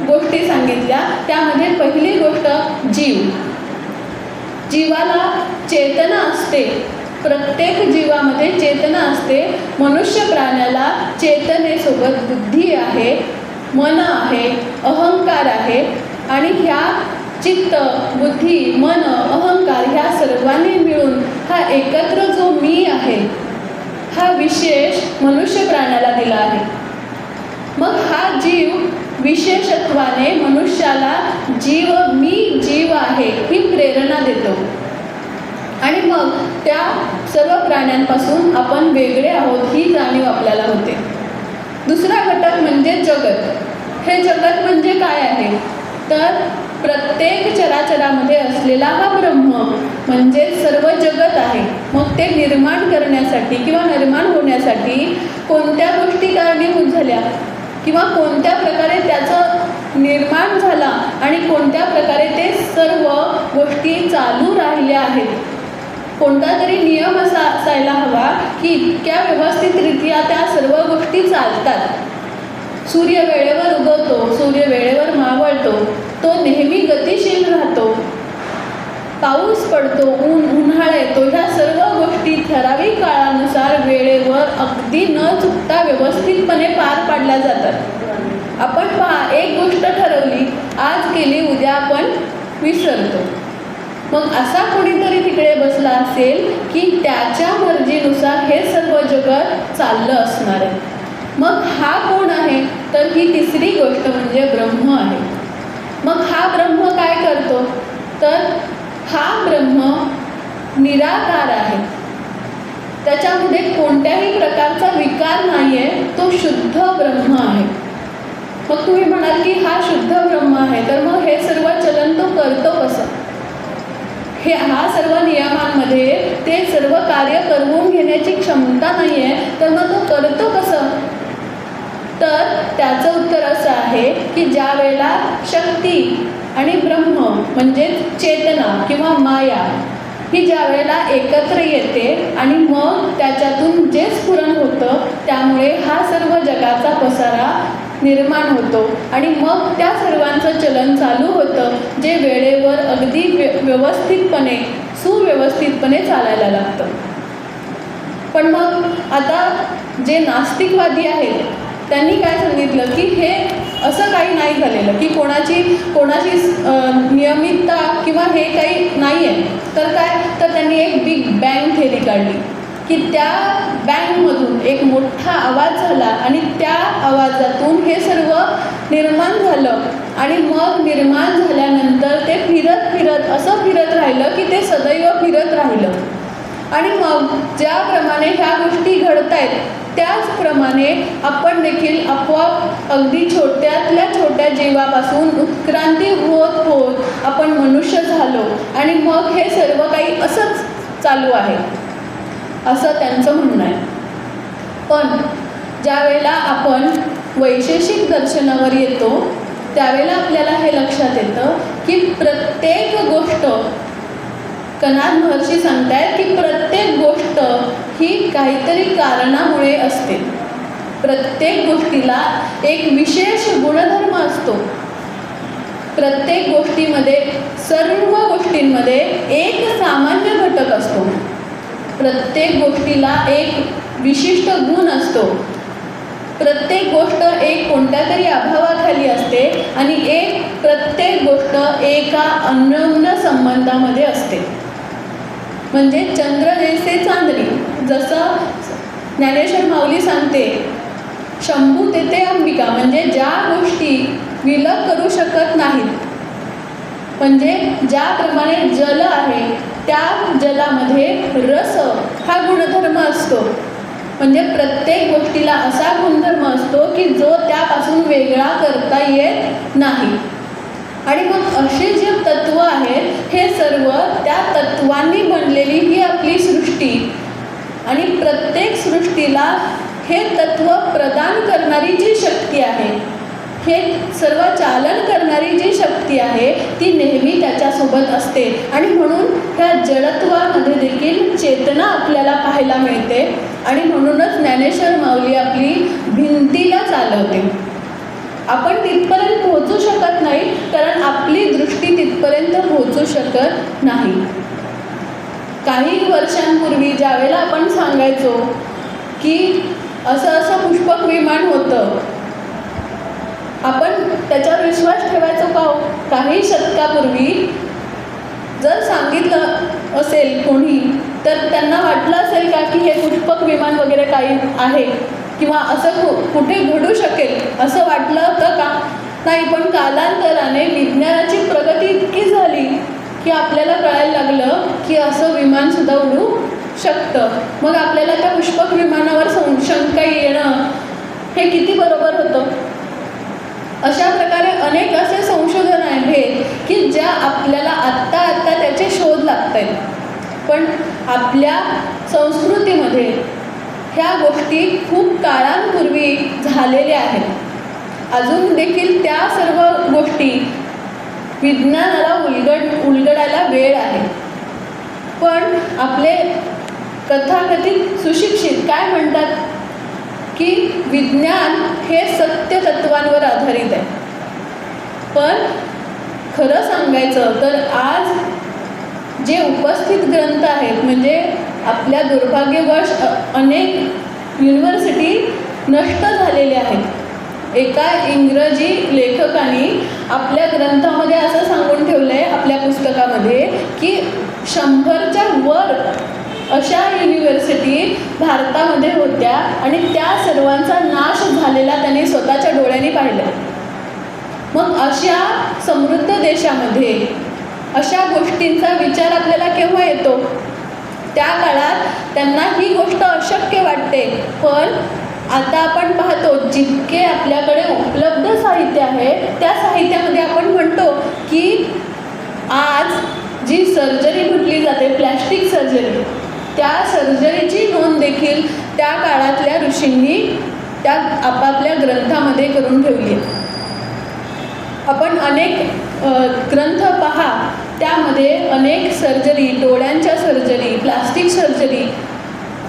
गोष्टी सांगितल्या. त्यामध्ये पहिली गोष्ट जीव. जीवाला चेतना असते, प्रत्येक जीवामध्ये चेतना असते. मनुष्य प्राण्याला चेतनेसोबत बुद्धी आहे, मन आहे, अहंकार आहे. आणि ह्या चित्त, बुद्धी, मन, अहंकार ह्या सर्वांनी मिळून हा एकत्र जो मी आहे हा विशेष मनुष्य प्राण्याला दिला आहे. मग हा जीव विशेषत्वाने मनुष्याला मी जीव आहे ही प्रेरणा देतो. आणि मग त्या सर्व प्राण्यांपासून आपण वेगळे आहोत ही जाणीव आपल्याला होते. दुसरा घटक म्हणजे जगत. हे जगत म्हणजे काय आहे, तर प्रत्येक चराचरामध्ये असलेला हा ब्रह्म म्हणजे सर्व जगत आहे. मग ते निर्माण करण्यासाठी किंवा निर्माण होण्यासाठी कोणत्या गोष्टी कारणीभूत झाल्या किंवा कोणत्या प्रकारे त्याचं निर्माण झाला आणि कोणत्या प्रकारे ते सर्व गोष्टी चालू राहिल्या आहेत. कोणता तरी नियम असा असायला हवा की इतक्या व्यवस्थितरित्या त्या सर्व गोष्टी चालतात. सूर्य वेळेवर उगवतो, सूर्य वेळेवर मावळतो, तो नेहमी गतिशील राहतो, पाऊस पडतो, उन्हाळा येतो. ह्या सर्व गोष्टी ठराविक काळानुसार वेळेवर अगदी न चुकता व्यवस्थितपणे पार पाडल्या जातात. आपण पहा, एक गोष्ट ठरवली, आज केली, उद्या आपण विसरतो. मग असा कोणीतरी तिकडे बसला असेल की त्याच्या मर्जीनुसार हे सर्व जगत चाललं असणार आहे. मग हा कोण आहे? तर ही तिसरी गोष्ट म्हणजे ब्रह्म आहे. मग हा ब्रह्म काय करतो? तर हा ब्रह्म निराकार आहे, त्याच्यामध्ये कोणत्याही प्रकारचा विकार नाही आहे, तो शुद्ध ब्रह्म आहे. मग तुम्ही म्हणाल की हा शुद्ध ब्रह्म आहे, तर मग हे सर्व चलन तो करतो कसं? हा सर्व नियमांमध्ये ते सर्व कार्य करवून घेण्याची क्षमता नाही आहे, तर मग तो करतो कसं? तर त्याचं उत्तर असं आहे की ज्या वेळेला शक्ती आणि ब्रह्म म्हणजे चेतना किंवा माया ही ज्या वेळेला एकत्र येते आणि मग त्याच्यातून जे स्फुरण होतं त्यामुळे हा सर्व जगाचा पसारा निर्माण होतो आणि मग त्या सर्वांचं चलन चालू होतं, जे वेळेवर अगदी व्यवस्थितपणे सुव्यवस्थितपणे चालायला लागतं. पण मग आता जे नास्तिकवादी आहेत त्यांनी काय सांगितलं की हे असं काही नाही झालेलं की कोणाची नियमितता किंवा हे काही नाही आहे. तर काय? तर त्यांनी एक बिग बँग थेरी काढली की त्या बँगमधून एक मोठा आवाज झाला आणि त्या आवाजातून हे सर्व निर्माण झालं आणि मग निर्माण झाल्यानंतर ते फिरत असं फिरत राहिलं की ते सदैव फिरत राहिलं. आणि मग ज्याप्रमाणे ह्या गोष्टी घडत आहेत त्याचप्रमाणे आपण देखील आपोआप अगदी छोट्यातल्या छोट्या जीवापासून उत्क्रांती होत होत आपण मनुष्य झालो आणि मग हे सर्व काही असंच चालू आहे असं त्यांचं म्हणणं आहे. पण ज्या वेळेला आपण वैशेषिक दर्शनावर येतो त्यावेळेला आपल्याला हे लक्षात येतं की प्रत्येक गोष्ट कणाद महर्षी सांगतायत की प्रत्येक गोष्ट ही काहीतरी कारणामुळे असते. प्रत्येक गोष्टीला एक विशेष गुणधर्म असतो. प्रत्येक गोष्टीमध्ये सर्व गोष्टींमध्ये एक सामान्य घटक असतो. प्रत्येक गोष्टीला एक विशिष्ट गुण असतो. प्रत्येक गोष्ट एक कोणत्या तरी अभावाखाली असते आणि प्रत्येक गोष्ट एका अन्योन्य संबंधामध्ये असते. म्हणजे चंद्र जैसे चांदणी, जसं ज्ञानेश्वर माऊली सांगते शंभू तेथे अंबिका, म्हणजे ज्या गोष्टी विलग करू शकत नाहीत, म्हणजे ज्याप्रमाणे जल आहे त्या जलामध्ये रस हा गुणधर्म असतो. म्हणजे प्रत्येक गोष्टीला असा गुणधर्म असतो की जो त्यापासून वेगळा करता येत नाही. आणि मग असे जे तत्व आहेत हे सर्व त्या तत्वांनी बनलेली ही आपली सृष्टी आणि प्रत्येक सृष्टीला हे तत्व प्रदान करणारी जी शक्ती आहे, हे सर्व चालन करणारी जी शक्ती आहे ती नेहमी त्याच्यासोबत असते. आणि म्हणून त्या जडत्वामध्ये देखील चेतना आपल्याला पाहायला मिळते आणि म्हणूनच ज्ञानेश्वर माऊली आपली भिंतीला चालवते. आपण तिथपर्यंत पोहोचू शकत नाही कारण आपली दृष्टी तिथपर्यंत पोहोचू शकत नाही. काही वर्षांपूर्वी ज्यावेळेला आपण सांगायचो की असं पुष्पक विमान होतं, आपण त्याच्यावर विश्वास ठेवायचो का? काही शतकापूर्वी जर सांगितलं असेल कोणी तर त्यांना वाटलं असेल का की हे पुष्पक विमान वगैरे काही आहे किंवा असं कुठे घडू शकेल असं वाटलं होतं का? नाही. पण कालांतराने विज्ञानाची प्रगती इतकी झाली की आपल्याला कळायला लागलं की असं विमानसुद्धा उडू शकतं. मग आपल्याला त्या पुष्पक विमानावर शंका येणं हे किती बरोबर होतं? अशा प्रकारे अनेक असे संशोधन आहेत की ज्या आपल्याला आत्ता त्याचे शोध लागत आहेत. पण आपल्या संस्कृतीमध्ये ह्या गोष्टी खूप काळांपूर्वी झालेल्या आहेत. अजून देखील त्या सर्व गोष्टी विज्ञानाला उलगडायला वेळ आहे. पण आपले तथाकथित सुशिक्षित काय म्हणतात की विज्ञान हे सत्य तत्वांवर आधारित आहे. पण खरं सांगायचं तर आज जे उपस्थित ग्रंथ आहेत म्हणजे आपल्या दुर्भाग्यवश अनेक युनिव्हर्सिटी नष्ट झालेल्या आहेत. एका इंग्रजी लेखकाने आपल्या ग्रंथामध्ये असं सांगून ठेवलं आहे, आपल्या पुस्तकामध्ये, की 100च्या वर अशा युनिव्हर्सिटी भारतामध्ये होत्या आणि त्या सर्वांचा नाश झालेला त्यांनी स्वतःच्या डोळ्यांनी पाहिला. मग अशा समृद्ध देशामध्ये अशा गोष्टींचा विचार आपल्याला केव्हा येतो? त्या काळात त्यांना ही गोष्ट अशक्य वाटते. पण आता आपण पाहतो जितके आपल्याकडे उपलब्ध साहित्य आहे त्या साहित्यामध्ये आपण म्हणतो की आज जी सर्जरी म्हटली जाते, प्लॅस्टिक सर्जरी, त्या सर्जरीची नोंद देखील त्या काळातल्या ऋषींनी त्या आपापल्या ग्रंथामध्ये करून ठेवली आहे. आपण अनेक ग्रंथ पहा, त्यामध्ये अनेक सर्जरी, डोळ्यांच्या सर्जरी, प्लास्टिक सर्जरी,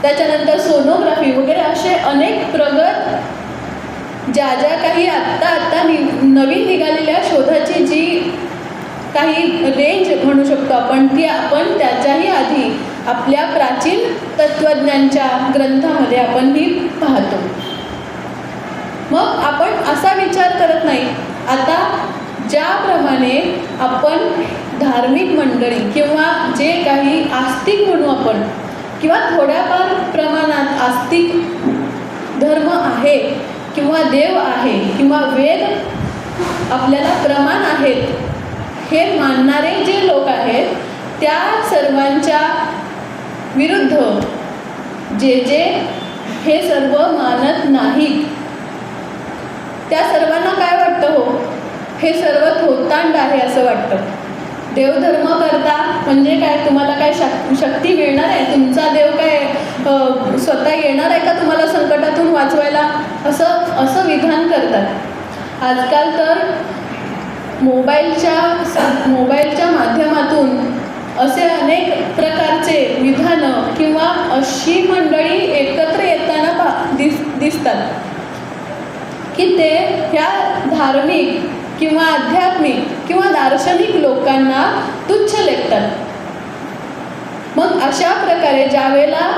त्याच्यानंतर सोनोग्राफी वगैरे असे अनेक प्रगत ज्या काही आत्ता नवीन निघालेल्या शोधाची जी काही रेंज म्हणू शकतो आपण, ती आपण त्याच्याही आधी आपल्या प्राचीन तत्त्वज्ञांच्या ग्रंथामध्ये आपण ही पाहतो. मग आपण असा विचार करत नाही. आता ज्याप्रमाणे आपण धार्मिक मंडळी किंवा जे काही आस्तिक म्हणू आपण, किंवा थोड्याफार प्रमाणात आस्तिक धर्म आहे किंवा देव आहे किंवा वेद आपल्याला प्रमाण आहेत, हे मानणारे जे लोक आहेत त्या सर्वांच्या विरुद्ध जे हे सर्व मानत नाहीत, त्या सर्वांना काय वाटतं? हो, हे सर्व थोतांड आहे असं वाटतं. देवधर्म करता म्हणजे काय, तुम्हाला काय शक्ती मिळणार आहे? तुमचा देव काय स्वतः येणार आहे का तुम्हाला संकटातून वाचवायला? असं विधान करतात. आजकाल तर मोबाईलच्या माध्यमातून असे अनेक प्रकारचे विधानं किंवा अशी मंडळी एकत्र येताना दिसतात की ते ह्या धार्मिक किंवा आध्यात्मिक किंवा दार्शनिक लोकांना तुच्छ लेखतात. मग अशा प्रकारे ज्यावेळेला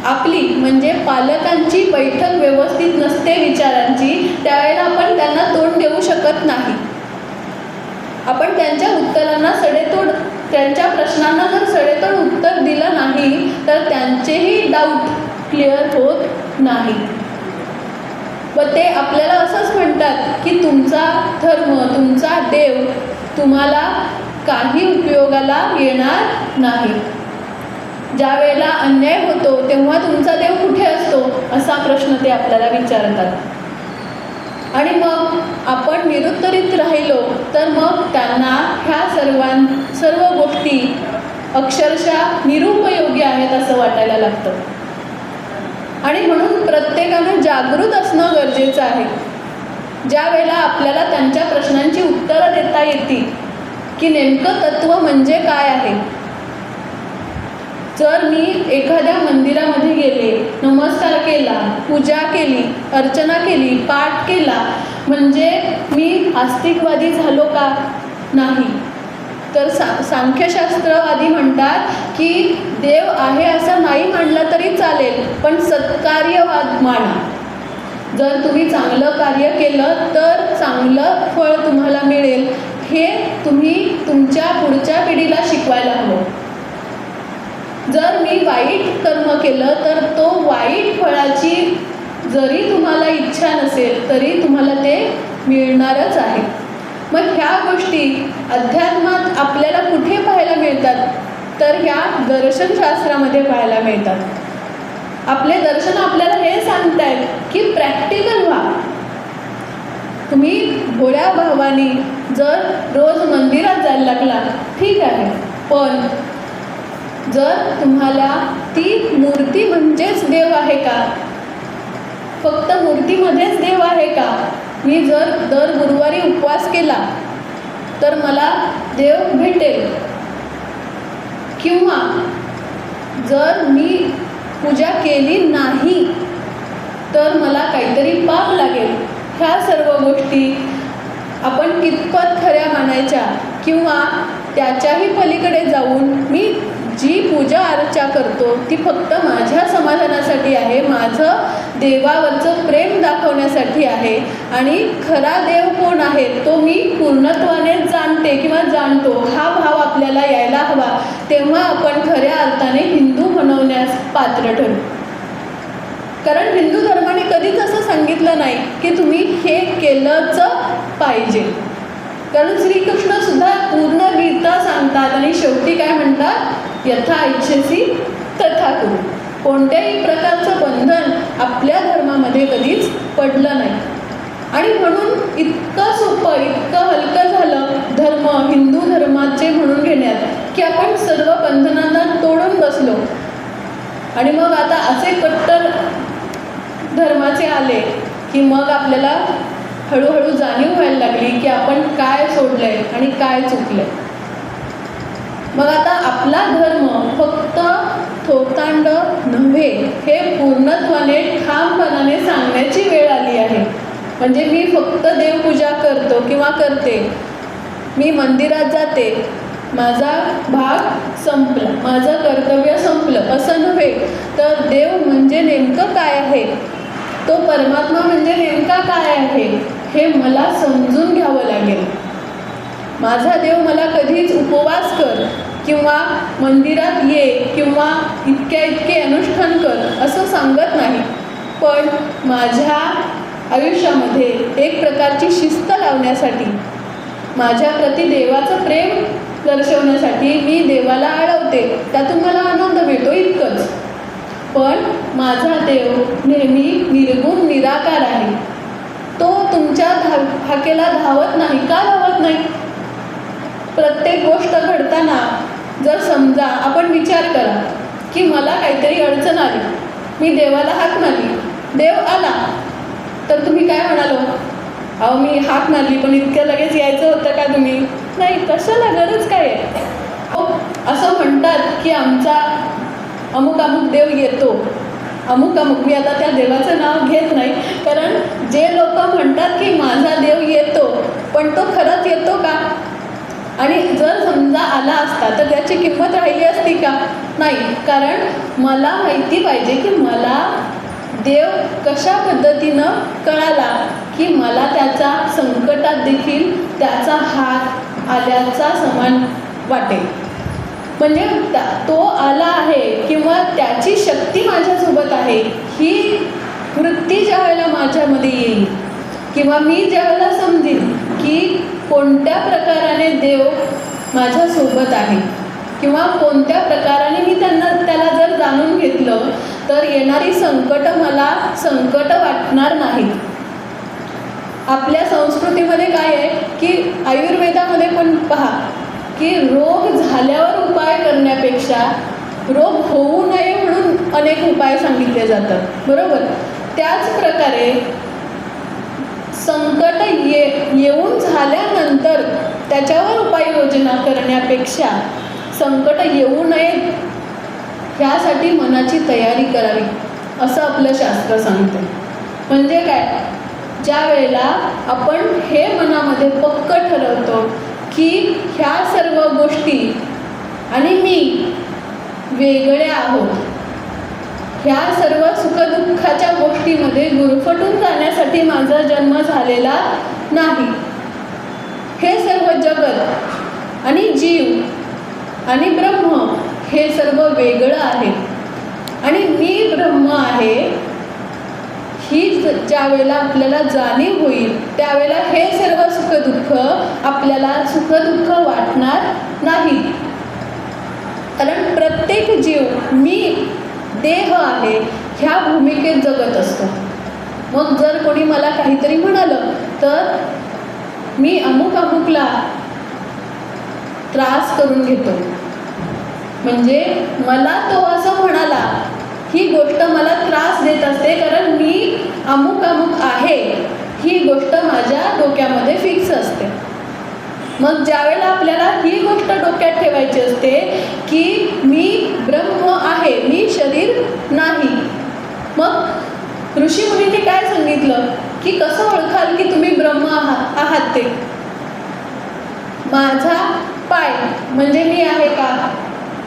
आपली म्हणजे पालकांची बैठक व्यवस्थित नसते विचारांची, त्यावेळेला आपण त्यांना तोंड देऊ शकत नाही. आपण त्यांच्या उत्तरांना त्यांच्या प्रश्नांना जर सडेतोड उत्तर दिलं नाही तर त्यांचेही डाऊट क्लिअर होत नाही. व ते आपल्याला असंच म्हणतात की तुमचा धर्म, तुमचा देव तुम्हाला काही उपयोगाला येणार नाही. ज्या वेळेला अन्याय होतो तेव्हा तुमचा देव कुठे असतो, असा प्रश्न ते आपल्याला विचारतात. आणि मग आपण निरुत्तरित राहिलो तर मग त्यांना ह्या सर्व गोष्टी अक्षरशः निरुपयोगी आहेत असं वाटायला लागतं. आणि म्हणून प्रत्येकानं जागृत असणं गरजेचं आहे. ज्या वेळेला आपल्याला त्यांच्या प्रश्नांची उत्तरं देता येतील की नेमकं तत्त्व म्हणजे काय आहे. जर मी एखाद्या मंदिरामध्ये गेले, नमस्कार केला, पूजा केली, अर्चना केली, पाठ केला, म्हणजे मी आस्तिकवादी झालो का? नाही. तर सांख्यशास्त्रवादी म्हणतात की देव आहे असं नाही मानलं तरी चालेल, पण सत्कार्यवाद माना. जर तुम्ही चांगलं कार्य केलं तर चांगलं फळ तुम्हाला मिळेल, हे तुम्ही तुमच्या पुढच्या पिढीला शिकवायला हवं. जर मी वाईट कर्म केलं तर तो वाईट फळाची जरी तुम्हाला इच्छा नसेल तरी तुम्हाला ते मिळणारच आहे. मग ह्या गोष्टी अध्यात्मात आपल्याला कुठे पाहायला मिळतात? तर ह्या दर्शनशास्त्रामध्ये पाहायला मिळतात. आपले दर्शन आपल्याला हे सांगतायत की प्रॅक्टिकल व्हा. तुम्ही भोळ्या भावानी जर रोज मंदिरात जायला लागला ठीक आहे, पण जर तुम्हाला ती मूर्ती म्हणजेच देव आहे का? फक्त मूर्तीमध्येच देव आहे का? मी जर दर गुरुवारी उपवास केला तर मला देव भेटेल, किंवा जर मी पूजा केली नाही तर मला काहीतरी पाप लागेल. ह्या सर्व गोष्टी आपण कितपत खऱ्या मानायच्या, किंवा त्याच्याही पलीकडे जाऊन मी जी पूजा अर्चा करतो ती फक्त माझ्या समाधानासाठी आहे, माझं देवावरचं प्रेम दाखवण्यासाठी आहे आणि खरा देव कोण आहे तो मी पूर्णत्वाने जाणते किंवा जाणतो हा भाव आपल्याला यायला हवा, तेव्हा आपण खऱ्या अर्थाने हिंदू म्हणवण्यास पात्र ठरू. कारण हिंदू धर्माने कधीच असं सांगितलं नाही की तुम्ही हे केलंच पाहिजे. कारण श्रीकृष्ण सुद्धा पूर्ण गीता सांगतात आणि शेवटी काय म्हणतात, यथा इच्छेसी तथा करू. कोणत्याही प्रकारचं बंधन आपल्या धर्मामध्ये कधीच पडलं नाही. आणि म्हणून इतकं सोपं, इतकं हलकं झालं धर्म हिंदू धर्माचे म्हणून घेण्यात की आपण सर्व बंधनांना तोडून बसलो. आणि मग आता असे कट्टर धर्माचे आले की मग आपल्याला हळूहळू जाणीव व्हायला लागली की आपण काय सोडलंय आणि काय चुकलंय. मग आता आपला धर्म फक्त थोतांड नव्हे हे पूर्णत्वाने ठामपणाने सांगण्याची वेळ आली आहे. म्हणजे मी फक्त देवपूजा करतो किंवा करते, मी मंदिरात जाते, माझा भाग संपला, माझं कर्तव्य संपलं असं नव्हे. तर देव म्हणजे नेमकं काय आहे, तो परमात्मा म्हणजे नेमका काय आहे हे मला समजून घ्यावं लागेल. माझा देव मला कधीच उपवास कर किंवा मंदिरात ये किंवा इतके अनुष्ठान कर असं सांगत नाही. पण माझ्या आयुष्यामध्ये एक प्रकारची शिस्त लावण्यासाठी, माझ्या प्रति देवाचं प्रेम दर्शवण्यासाठी मी देवाला आळवते, त्यातून मला आनंद मिळतो इतकंच. पण माझा देव नेहमी निर्गुण निराकार आहे. तो तुमच्या हाकेला धावत नाही. का धावत नाही? प्रत्येक गोष्ट घडताना जर समजा आपण विचार करा की मला काहीतरी अडचण आली, मी देवाला हाक मारली, देव आला, तर तुम्ही काय म्हणालो, अहो मी हाक मारली पण इतक्या लगेच यायचं होतं का तुम्ही? नाही, कशाला, गरज काय आहे? असं म्हणतात की आमचा अमुक अमुक देव येतो, अमुक अमुक, मी आता त्या देवाचं नाव घेत नाही, कारण जे लोक म्हणतात की माझा देव येतो पण तो खरंच येतो का? आणि जर समजा आला असता तर त्याची किंमत राहिली असती का? नाही. कारण मला माहिती पाहिजे की मला देव कशा पद्धतीनं कळाला की मला त्याचा संकटात देखील त्याचा हात आल्याचा समान वाटेल. म्हणजे तो आला आहे किंवा त्याची शक्ती माझ्यासोबत आहे ही वृत्ती ज्या वेळेला माझ्यामध्ये येईल किंवा मी ज्या वेळेला समजेन की कोणत्या प्रकाराने देव माझ्यासोबत आहे किंवा कोणत्या प्रकाराने मी त्याला जर जाणून घेतलं तर येणारी संकट मला संकट वाटणार नाहीत. आपल्या संस्कृतीमध्ये काय आहे की आयुर्वेदामध्ये पण पहा की रोग झाल्यावर उपाय करण्यापेक्षा रोग होऊ नये म्हणून अनेक उपाय सांगितले जातात, बरोबर. त्याच प्रकारे संकट येऊन झाल्यानंतर त्याच्यावर उपाययोजना करण्यापेक्षा संकट येऊ नये ह्यासाठी मनाची तयारी करावी असं आपलं शास्त्र सांगतं. म्हणजे काय, ज्या वेळेला आपण हे मनामध्ये पक्क ठरवतो की ह्या सर्व गोष्टी आणि मी वेगळ्या आहोत, ह्या सर्व सुखदुःखाच्या गोष्टीमध्ये गुरफटून जाण्यासाठी माझा जन्म झालेला नाही. हे सर्व जगत आणि जीव आणि ब्रह्म हे सर्व वेगळं आहे आणि मी ब्रह्म आहे ही ज्या वेळेला आपल्याला जाणीव होईल त्यावेळेला हे सर्व सुखदुःख आपल्याला सुखदुःख वाटणार नाही. कारण प्रत्येक जीव मी देह आहे ह्या भूमिकेत जगत असतो. मग जर कोणी मला काहीतरी म्हणालं तर मी अमुक अमुकला त्रास करून घेतो, म्हणजे मला तो असं म्हणाला ही गोष्ट मला त्रास देत असते कारण मी अमुक अमुक आहे ही गोष्ट माझ्या डोक्यामध्ये फिक्स असते. मग ज्यावेळेला आपल्याला ही गोष्ट डोक्यात ठेवायची असते की मी ब्रह्म आहे, मी शरीर नाही. मग ऋषीमुनींनी काय सांगितलं की कसं ओळखाल की तुम्ही ब्रह्म आहात ते? माझा पाय म्हणजे मी आहे का?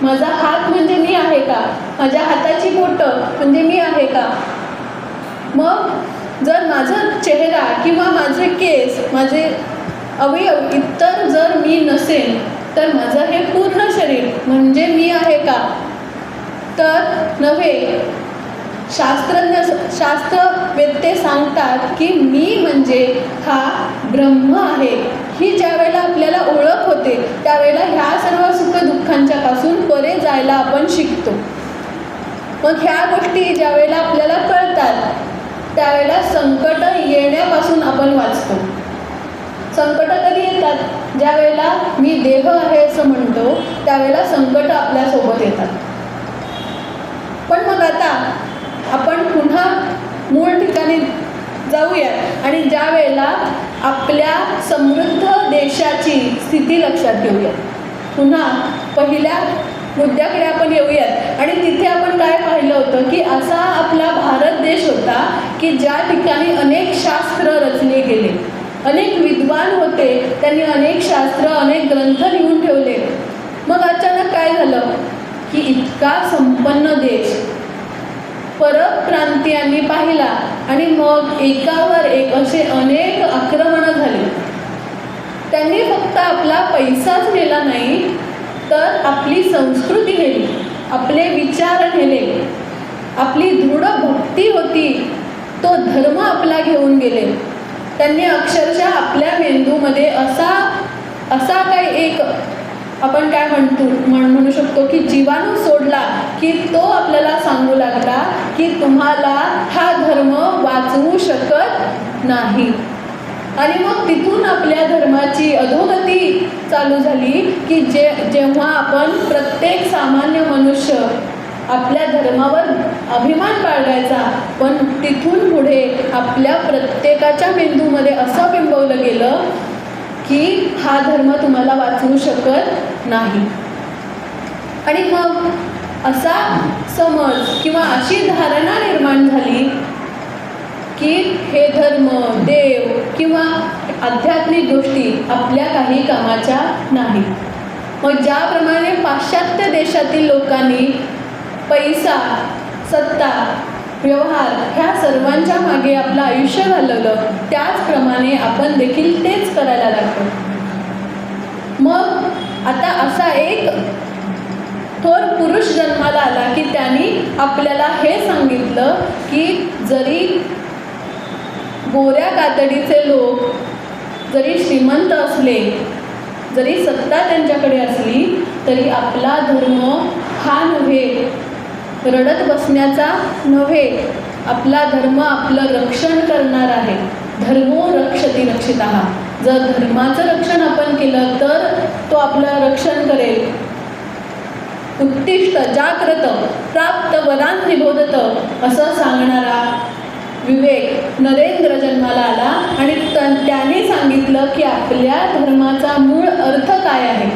माझा हात म्हणजे मी आहे का? माझ्या हाताची बोटं म्हणजे मी आहे का? मग जर माझा चेहरा किंवा माझे केस, माझे अवयव इतर जर मी नसेन तर माझं हे पूर्ण शरीर म्हणजे मी आहे का? तर नव्हे. शास्त्रवेत्ते सांगतात की मी म्हणजे हा ब्रह्म आहे. ही ज्यावेळेला आपल्याला ओळख होते त्यावेळेला ह्या सर्व सुखदुःखांच्या पासून परे जायला आपण शिकतो. मग ह्या गोष्टी ज्यावेळेला आपल्याला कळतात त्यावेळेला संकट येण्यापासून आपण वाचतो. संकट कधी येतात? ज्या वेळेला मी देह आहे असं म्हणतो त्यावेळेला संकट आपल्यासोबत येतात. पण मग आता आपण पुन्हा मूळ ठिकाणी जाऊया आणि ज्या वेळेला आपल्या समृद्ध देशाची स्थिती लक्षात घेऊया. पुन्हा पहिल्या मुद्द्याकडे आपण येऊयात आणि तिथे आपण काय पाहिलं होतं की असा आपला भारत देश होता की ज्या ठिकाणी अनेक शास्त्र रचले गेले, अनेक विद्वान होते, त्यांनी अनेक शास्त्र अनेक ग्रंथ लिहून ठेवले. मग अचानक काय झालं की इतका संपन्न देश परप्रांतीयांनी पाहिला आणि मग एकावर एक असे अनेक आक्रमणं झाली. त्यांनी फक्त आपला पैसाच नेला नाही तर आपली संस्कृती नेली, आपले विचार नेले, आपली दृढ भक्ती होती तो धर्म आपला घेऊन गेले. त्यांनी अक्षरशः आपल्या मेंदूमध्ये असा काही एक आपण काय म्हणू शकतो की जीवाणू सोडला की तो आपल्याला सांगू लागला की तुम्हाला हा धर्म वाचवू शकत नाही. आणि मग तिथून आपल्या धर्माची अधोगती चालू झाली की जेव्हा आपण प्रत्येक सामान्य मनुष्य आपल्या धर्मावर अभिमान बाळगायचा, पण तिथून पुढे आपल्या प्रत्येकाच्या मेंदूमध्ये असं बिंबवलं गेलं की हा धर्म तुम्हाला वाचवू शकत नाही. आणि मग असा समज किंवा अशी धारणा निर्माण झाली की हे धर्म, देव किंवा आध्यात्मिक गोष्टी आपल्या काही कामाच्या नाही. मग ज्याप्रमाणे पाश्चात्य देशातील लोकांनी पैसा, सत्ता, व्यवहार ह्या सर्वांच्या मागे आपलं आयुष्य घालवलं, त्याचप्रमाणे आपण देखील तेच करायला लागतो. मग आता असा एक थोर पुरुष जन्माला आला की त्यांनी आपल्याला हे सांगितलं की जरी गोऱ्या कातडीचे लोक जरी श्रीमंत असले, जरी सत्ता त्यांच्याकडे असली तरी आपला धर्म हा नव्हे, रडत बसण्याचा नव्हे, आपला धर्म आपलं रक्षण करणार आहे. धर्मो रक्षति रक्षितः. जर धर्माचं रक्षण आपण केलं तर तो आपलं रक्षण करेल. उत्तिष्ठ जाग्रत प्राप्त वरान निबोधत असं सांगणारा विवेक नरेंद्र जन्माला आला आणि त्याने सांगितलं की आपल्या धर्माचा मूळ अर्थ काय आहे.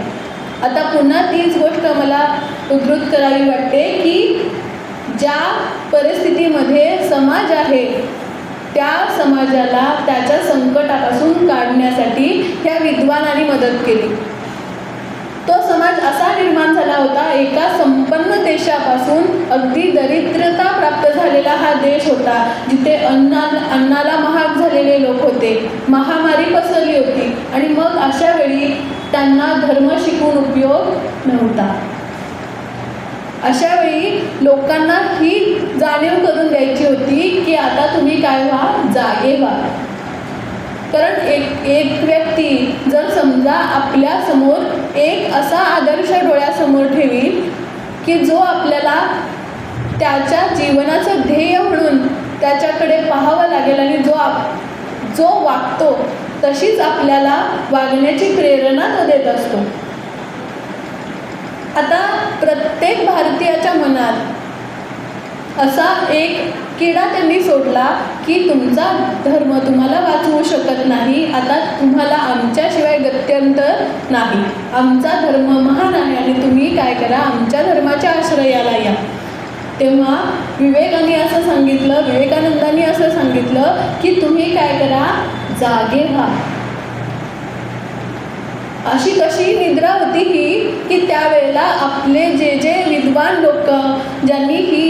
आता पुन्हा तीच गोष्ट मला उद्धृत करावी वाटते की ज्या परिस्थितीमध्ये समाज आहे त्या समाजाला त्याच्या संकटापासून काढण्यासाठी ह्या विद्वानांनी मदत केली. तो समाज असा निर्माण झाला होता, एका संपन्न देशापासून अगदी दरिद्रता प्राप्त झालेला हा देश होता, जिथे अन्नाला महाग झालेले लोक होते, महामारी पसरली होती आणि मग अशा वेळी त्यांना धर्म शिकून उपयोग नव्हता. अशा वेळी लोकांना ही जाणीव करून द्यायची होती की आता तुम्ही काय व्हा, जागे व्हा. कारण एक व्यक्ती जर समजा आपल्या समोर एक असा आदर्श डोळ्यासमोर ठेवील की जो आपल्याला त्याच्या जीवनाचं ध्येय म्हणून त्याच्याकडे पाहावं लागेल आणि जो वागतो तशीच आपल्याला वागण्याची प्रेरणा तो देत असतो. आता प्रत्येक भारतीयाच्या मनात असा एक किडा त्यांनी सोडला की तुमचा धर्म तुम्हाला वाचवू शकत नाही, आता तुम्हाला आमच्याशिवाय गत्यंतर नाही, आमचा धर्म महान आहे आणि तुम्ही काय करा, आमच्या धर्माच्या आश्रयाला या. तेव्हा विवेकानंदांनी असं सांगितलं की तुम्ही काय करा, जागे व्हा. अशी कशी निद्रा होती ही की त्यावेळेला आपले जे विद्वान लोक ज्यांनी ही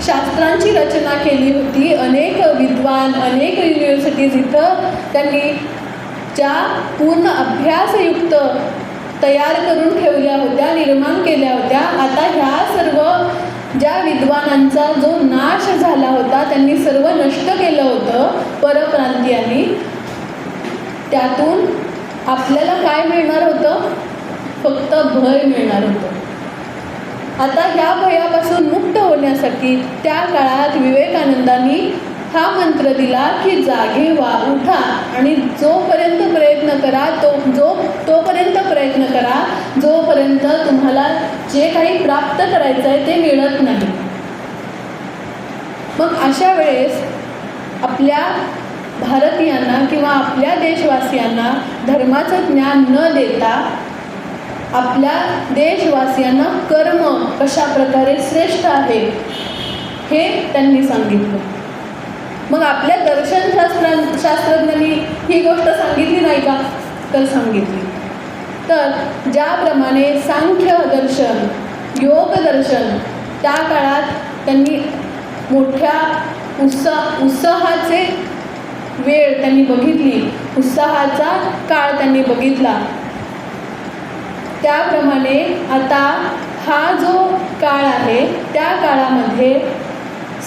शास्त्रांची रचना केली होती, अनेक विद्वान विद्वान, अनेक युनिव्हर्सिटीज इथं त्यांनी ज्या पूर्ण अभ्यासयुक्त तयार करून ठेवल्या होत्या, निर्माण केल्या होत्या, आता ह्या सर्व ज्या विद्वानांचा जो नाश झाला होता, त्यांनी सर्व नष्ट केलं होतं परप्रांतीयांनी, त्यातून आपल्याला काय मिळणार होतं? फक्त भय मिळणार होतं. आता ह्या भयापासून मुक्त होण्यासाठी त्या काळात विवेकानंदांनी हा मंत्र दिला की जागे व्हा, उठा आणि जोपर्यंत प्रयत्न करा तोपर्यंत प्रयत्न करा जोपर्यंत तुम्हाला जे काही प्राप्त करायचं आहे ते मिळत नाही. मग अशा वेळेस आपल्या भारतीयांना किंवा आपल्या देशवासियांना धर्माचं ज्ञान न देता आपल्या देशवासियांना कर्म कशा प्रकारे श्रेष्ठ आहे हे त्यांनी सांगितलं. मग आपल्या दर्शनशास्त्रज्ञांनी ही गोष्ट सांगितली नाही का? तर सांगितली. तर ज्याप्रमाणे सांख्य दर्शन, योग दर्शन त्या काळात त्यांनी मोठ्या उत्साहाचे वेळ त्यांनी बघितली, उत्साहाचा काळ त्यांनी बघितला, त्याप्रमाणे आता हा जो काळ आहे त्या काळामध्ये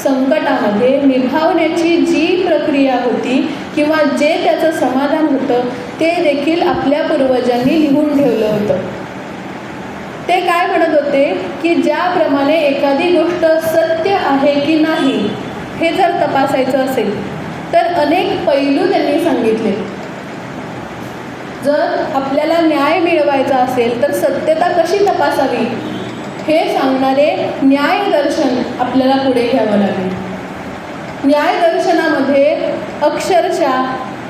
संकटामध्ये निभावण्याची जी प्रक्रिया होती किंवा जे त्याचं समाधान होतं ते देखील आपल्या पूर्वजांनी लिहून ठेवलं होतं. ते काय म्हणत होते की ज्याप्रमाणे एखादी गोष्ट सत्य आहे की नाही हे जर तपासायचं असेल तर अनेक पैलू त्यांनी सांगितले. जर आपल्याला न्याय मिळवायचा असेल तर सत्यता कशी तपासावी हे सांगणारे न्यायदर्शन आपल्याला पुढे घ्यावं लागेल. न्यायदर्शनामध्ये अक्षरशः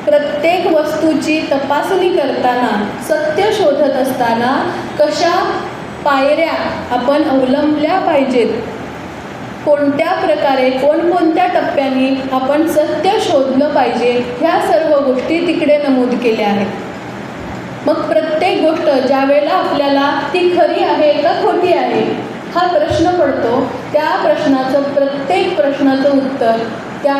प्रत्येक वस्तूची तपासणी करताना, सत्य शोधत असताना कशा पायऱ्या आपण अवलंबल्या पाहिजेत, कोणत्या प्रकारे कोणकोणत्या टप्प्यांनी आपण सत्य शोधलं पाहिजे, ह्या सर्व गोष्टी तिकडे नमूद केल्या आहेत. मग प्रत्येक गोष्ट ज्या वेळेला आपल्याला ती खरी आहे का खोटी आहे हा प्रश्न पडतो, त्या प्रत्येक प्रश्नाचं उत्तर त्या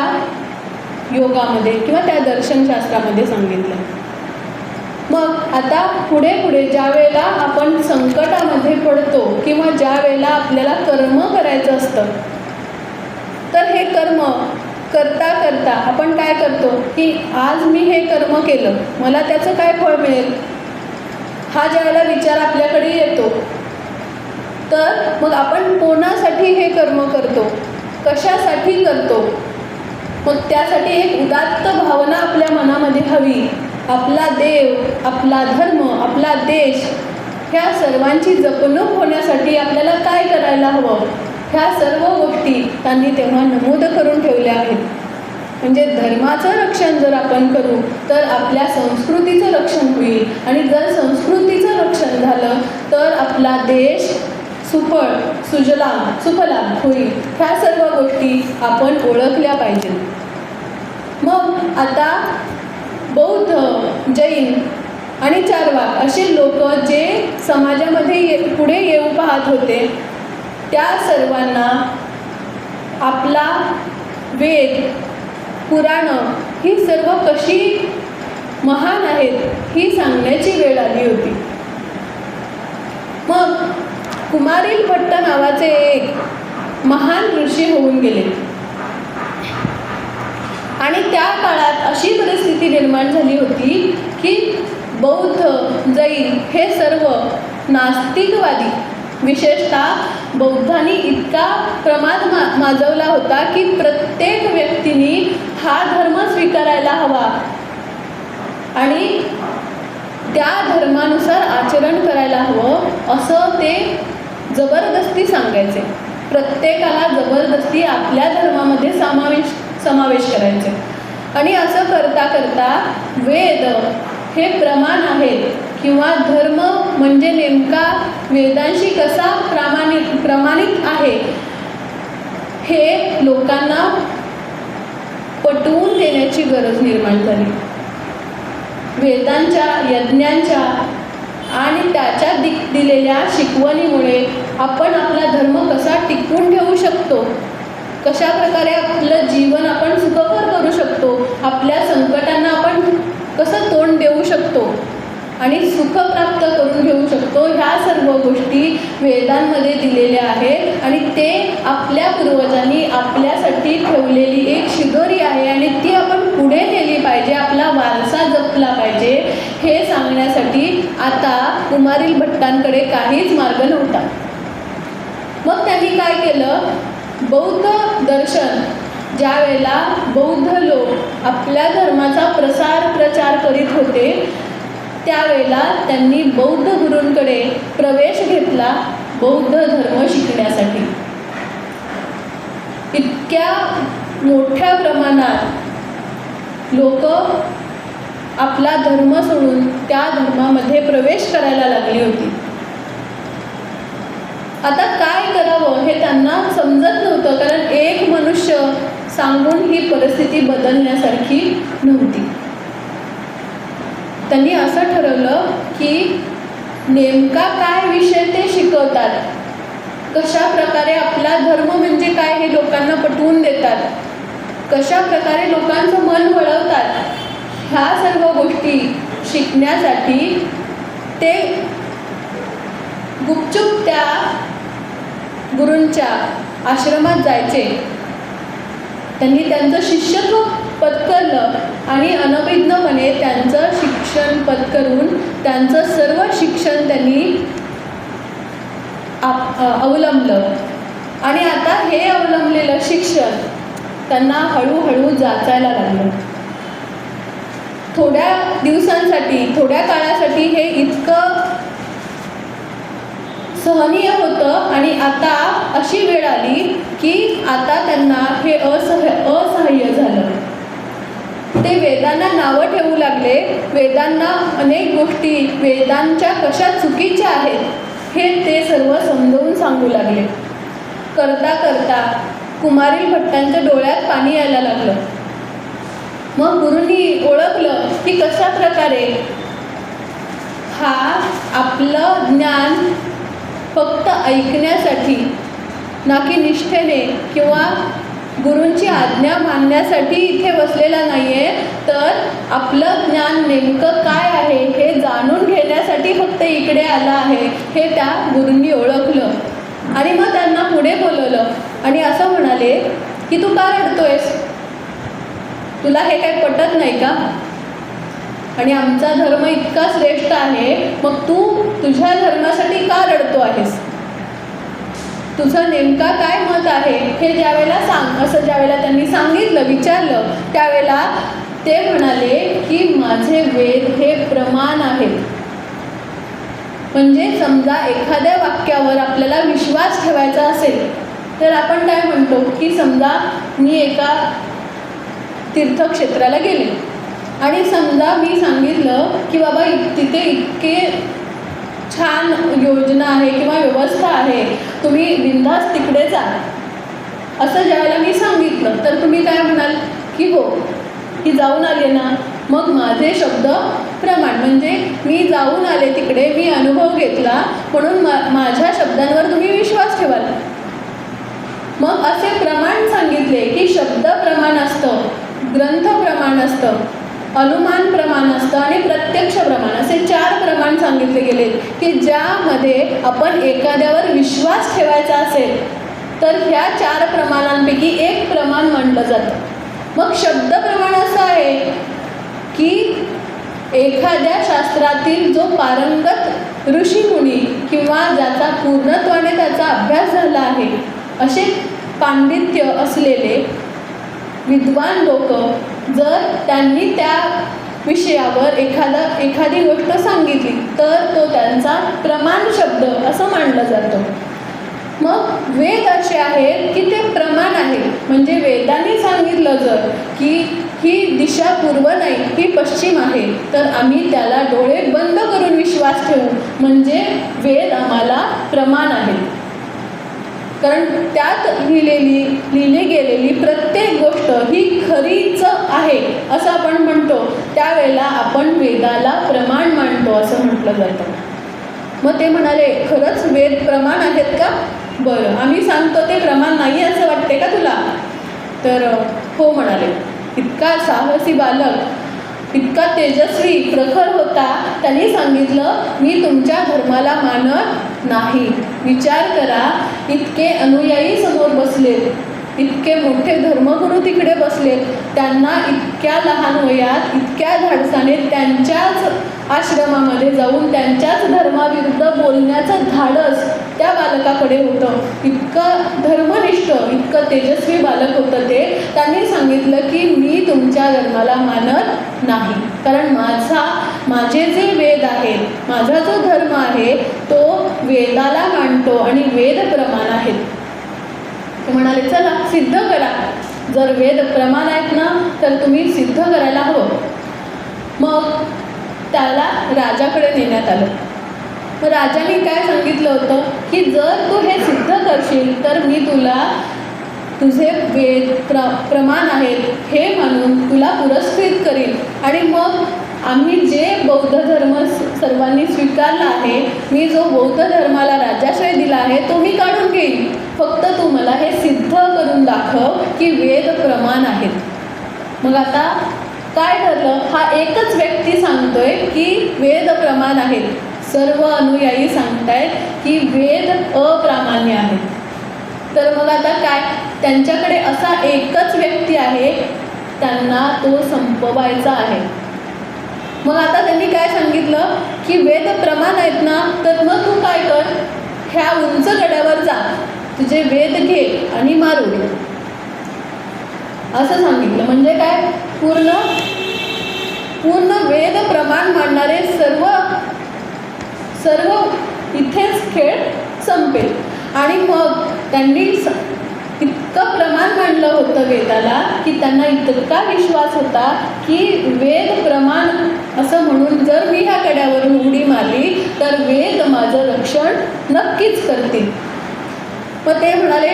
योगामध्ये किंवा त्या दर्शनशास्त्रामध्ये सांगितलं. मग आता पुढे ज्या वेळेला आपण संकटामध्ये पडतो किंवा ज्या वेळेला आपल्याला कर्म करायचं असतं तर हे कर्म करता करता आपण काय करतो की आज मी हे कर्म केलं, मला त्याचं काय फळ मिळेल हा ज्यावेळेला विचार आपल्याकडे येतो, तर मग आपण कोणासाठी हे कर्म करतो, कशासाठी करतो. मग त्यासाठी एक उदात्त भावना आपल्या मनामध्ये हवी. आपला देव, आपला धर्म, आपला देश ह्या सर्वांची जपणूक होण्यासाठी आपल्याला काय करायला हवं, ह्या सर्व गोष्टी त्यांनी तेव्हा नमूद करून ठेवल्या आहेत. म्हणजे धर्माचं रक्षण जर आपण करू तर आपल्या संस्कृतीचं रक्षण होईल आणि जर संस्कृतीचं रक्षण झालं तर आपला देश सुफलाम होईल. ह्या सर्व गोष्टी आपण ओळखल्या पाहिजेत. मग आता बौद्ध, जैन आणि चार्वाक असे लोक जे समाजामध्ये पुढे येऊ पाहत होते त्या सर्वांना आपला वेद, पुराणं ही सर्व कशी महान आहेत ही सांगण्याची वेळ आली होती. मग कुमारिल भट्ट नावाचे एक महान ऋषी होऊन गेले आणि त्या काळात अशी परिस्थिती निर्माण झाली होती की बौद्ध, जैन हे सर्व नास्तिकवादी, विशेषतः बौद्धांनी इतका प्रमाद माजवला होता की प्रत्येक व्यक्तीने हा धर्म स्वीकारायला हवा आणि त्या धर्मानुसार आचरण करायला हवं असं ते जबरदस्ती सांगायचे. प्रत्येकाला जबरदस्ती आपल्या धर्मामध्ये समावेश करायचे. आणि असं करता करता वेद हे प्रमाण आहेत किंवा धर्म म्हणजे नेमका वेदांशी कसा प्रमाणित आहे हे लोकांना पटवून देण्याची गरज निर्माण झाली. वेदांच्या, यज्ञांच्या आणि त्याच्या दिलेल्या शिकवणीमुळे आपण आपला धर्म कसा टिकवून ठेवू शकतो, कशा प्रकारे आपलं जीवन आपण सुखकर करू शकतो आणि सुख प्राप्त करून घेऊ शकतो, ह्या सर्व गोष्टी वेदांमध्ये दिलेल्या आहेत. आणि ते आपल्या पूर्वजांनी आपल्यासाठी ठेवलेली एक शिदोरी आहे आणि ती आपण पुढे नेली पाहिजे, आपला वारसा जपला पाहिजे, हे सांगण्यासाठी आता कुमारील भट्टांकडे काहीच मार्ग नव्हता. मग त्यांनी काय केलं, बौद्ध दर्शन, ज्या वेळेला बौद्ध लोक आपल्या धर्माचा प्रचार करीत होते, त्यावेळेला त्यांनी बौद्ध गुरूंकडे प्रवेश घेतला बौद्ध धर्म शिकण्यासाठी. इतक्या मोठ्या प्रमाणात लोक आपला धर्म सोडून त्या धर्मामध्ये प्रवेश करायला लागली होती. आता काय करावं हे त्यांना समजत नव्हतं, कारण एक मनुष्य सांगून ही परिस्थिती बदलण्यासारखी नव्हती. त्यांनी असं ठरवलं की नेमका काय विषय ते शिकवतात, कशा प्रकारे आपला धर्म म्हणजे काय हे लोकांना पटवून देतात, कशा प्रकारे लोकांचं मन वळवतात, ह्या सर्व गोष्टी शिकण्यासाठी ते गुपचूप त्या गुरूंच्या आश्रमात जायचे. त्यांनी त्यांचं शिष्यत्व पत्करलं आणि अनभिज्ञपणे त्यांचं शिक्षण पत्करून त्यांचं सर्व शिक्षण त्यांनी अवलंबलं. आणि आता हे अवलंबलेलं शिक्षण त्यांना हळूहळू जाचायला लागलं. थोड्या दिवसांसाठी, थोड्या काळासाठी हे इतकं सहनीय होतं आणि आता अशी वेळ आली की आता त्यांना हे असह्य झालं. ते वेदांना नावं ठेवू लागले. वेदांना अनेक गोष्टी वेदांच्या कशा चुकीच्या आहेत हे ते सर्व समजावून सांगू लागले. करता करता कुमारील भट्टांच्या डोळ्यात पाणी यायला लागलं. मग गुरूंनी ओळखलं की कशा प्रकारे हा आपलं ज्ञान फक्त ऐकण्यासाठी, ना की निष्ठेने किंवा गुरूंची आज्ञा मानण्यासाठी इथे बसलेला नाही आहे, तर आपलं ज्ञान नेमकं काय आहे हे जाणून घेण्यासाठी फक्त इकडे आला आहे, हे त्या गुरूंनी ओळखलं. आणि मग त्यांना पुढे बोलवलं आणि असं म्हणाले की तू का रडतोयस, तुला हे काही पटत नाही का? आणि आमचा धर्म इतका श्रेष्ठ आहे, मग तू तुझ्या धर्मासाठी का रडतो आहेस, तुझं नेमका काय मत आहे हे ज्यावेळेला सांग, असं ज्यावेळेला त्यांनी सांगितलं, विचारलं, त्यावेळेला ते म्हणाले की माझे वेद हे प्रमाण आहेत. म्हणजे समजा एखाद्या वाक्यावर आपल्याला विश्वास ठेवायचा असेल तर आपण काय म्हणतो की समजा मी एका तीर्थक्षेत्राला गेले आणि समजा मी सांगितलं की बाबा तिथे इतके छान योजना आहे किंवा व्यवस्था आहे, तुम्ही बिनधास्त तिकडे जा, असं ज्यावेळेला मी सांगितलं तर तुम्ही काय म्हणाल की हो, की जाऊन आले ना, मग माझे शब्द प्रमाण, म्हणजे मी जाऊन आले तिकडे, मी अनुभव घेतला म्हणून माझ्या शब्दांवर तुम्ही विश्वास ठेवाल. मग असे प्रमाण सांगितले की शब्द प्रमाण असतं, ग्रंथ प्रमाण असतं, अनुमान प्रमाण असतं आणि प्रत्यक्ष प्रमाण, असे 4 प्रमाण सांगितले गेले की ज्यामध्ये आपण एखाद्यावर विश्वास ठेवायचा असेल तर ह्या 4 प्रमाणांपैकी एक प्रमाण मानलं जातं. मग शब्द प्रमाण असं आहे की एखाद्या शास्त्रातील जो पारंगत ऋषीमुनी किंवा ज्याचा पूर्णत्वाने त्याचा अभ्यास झाला आहे, असे पांडित्य असलेले विद्वान लोक जर त्यांनी त्या विषयावर एखादी गोष्ट सांगितली तर तो त्यांचा प्रमाण शब्द असं मानलं जातं. मग वेद असे आहेत की ते प्रमाण आहे, म्हणजे वेदांनी सांगितलं जर की ही दिशा पूर्व नाही, ही पश्चिम आहे, तर आम्ही त्याला डोळे बंद करून विश्वास ठेवू, म्हणजे वेद आम्हाला प्रमाण आहे. कारण त्यात लिहिली गेलेली प्रत्येक गोष्ट ही खरीच आहे असं आपण म्हणतो, त्यावेळेला आपण वेदाला प्रमाण मानतो असं म्हटलं जातं. मग ते म्हणाले खरंच वेद प्रमाण आहेत का? बरं, आम्ही सांगतो ते प्रमाण नाही असं वाटते का तुला? तर हो म्हणाले. इतका साहसी बालक इतका तेजस्वी प्रखर होता, त्यांनी सांगितलं मी तुमच्या धर्माला मानत नाही. विचार करा, इतके अनुयायी समोर बसलेत, इतके मोठे धर्मगुरू तिकडे बसलेत, त्यांना इतक्या लहान वयात इतक्या धाडसाने त्यांच्याच आश्रमामध्ये जाऊन त्यांच्याच धर्माविरुद्ध बोलण्याचं धाडस त्या बालकाकडे होतं. इतकं धर्मनिष्ठ, इतकं तेजस्वी बालक होतं ते. त्यांनी सांगितलं की मी तुमच्या धर्माला मानत नाही, कारण माझे जे वेद आहेत, माझा जो धर्म आहे तो वेदाला मानतो आणि वेद प्रमाण आहेत. ते म्हणाले चला सिद्ध करा, जर वेद प्रमाण आहेत ना तर तुम्ही सिद्ध करायला हवं. मग त्याला राजाकडे नेण्यात आलं. मग राजाने काय सांगितलं होतं की जर तू हे सिद्ध करशील तर मी तुला तुझे वेद प्रमाण आहेत हे मानून तुला पुरस्कृत करीन, आणि मग आम्ही जे बौद्ध धर्म सर्वांनी स्वीकारला आहे, मी जो बौद्ध धर्माला राज्याश्रय दिला आहे तो मी काढून घेईन, फक्त तू मला हे सिद्ध करून दाखव की वेद प्रमाण आहेत. मग आता काय ठरलं, हा एकच व्यक्ती सांगतोय की वेद प्रमाण आहेत, सर्व अनुयायी सांगतायत की वेद अप्रामाण्य आहेत. तर मग आता काय, त्यांच्याकडे असा एकच व्यक्ती आहे, त्यांना तो संपवायचा आहे. मग आता त्यांनी काय सांगितलं की वेद प्रमाण आहेत ना, तर मग तू काय कर, ह्या उंच गड्यावर जा, तुझे वेद घे आणि मारू दे, असं सांगितलं. म्हणजे काय, पूर्ण वेद प्रमाण मांडणारे सर्व इथेच खेळ संपेल. आणि मग त्यांनी इतकं प्रमाण मांडलं होतं वेदाला की त्यांना इतका विश्वास होता की वेद प्रमाण असं म्हणून जर मी ह्या कड्यावरून उडी मारली तर वेद माझं रक्षण नक्कीच करतील. मग ते म्हणाले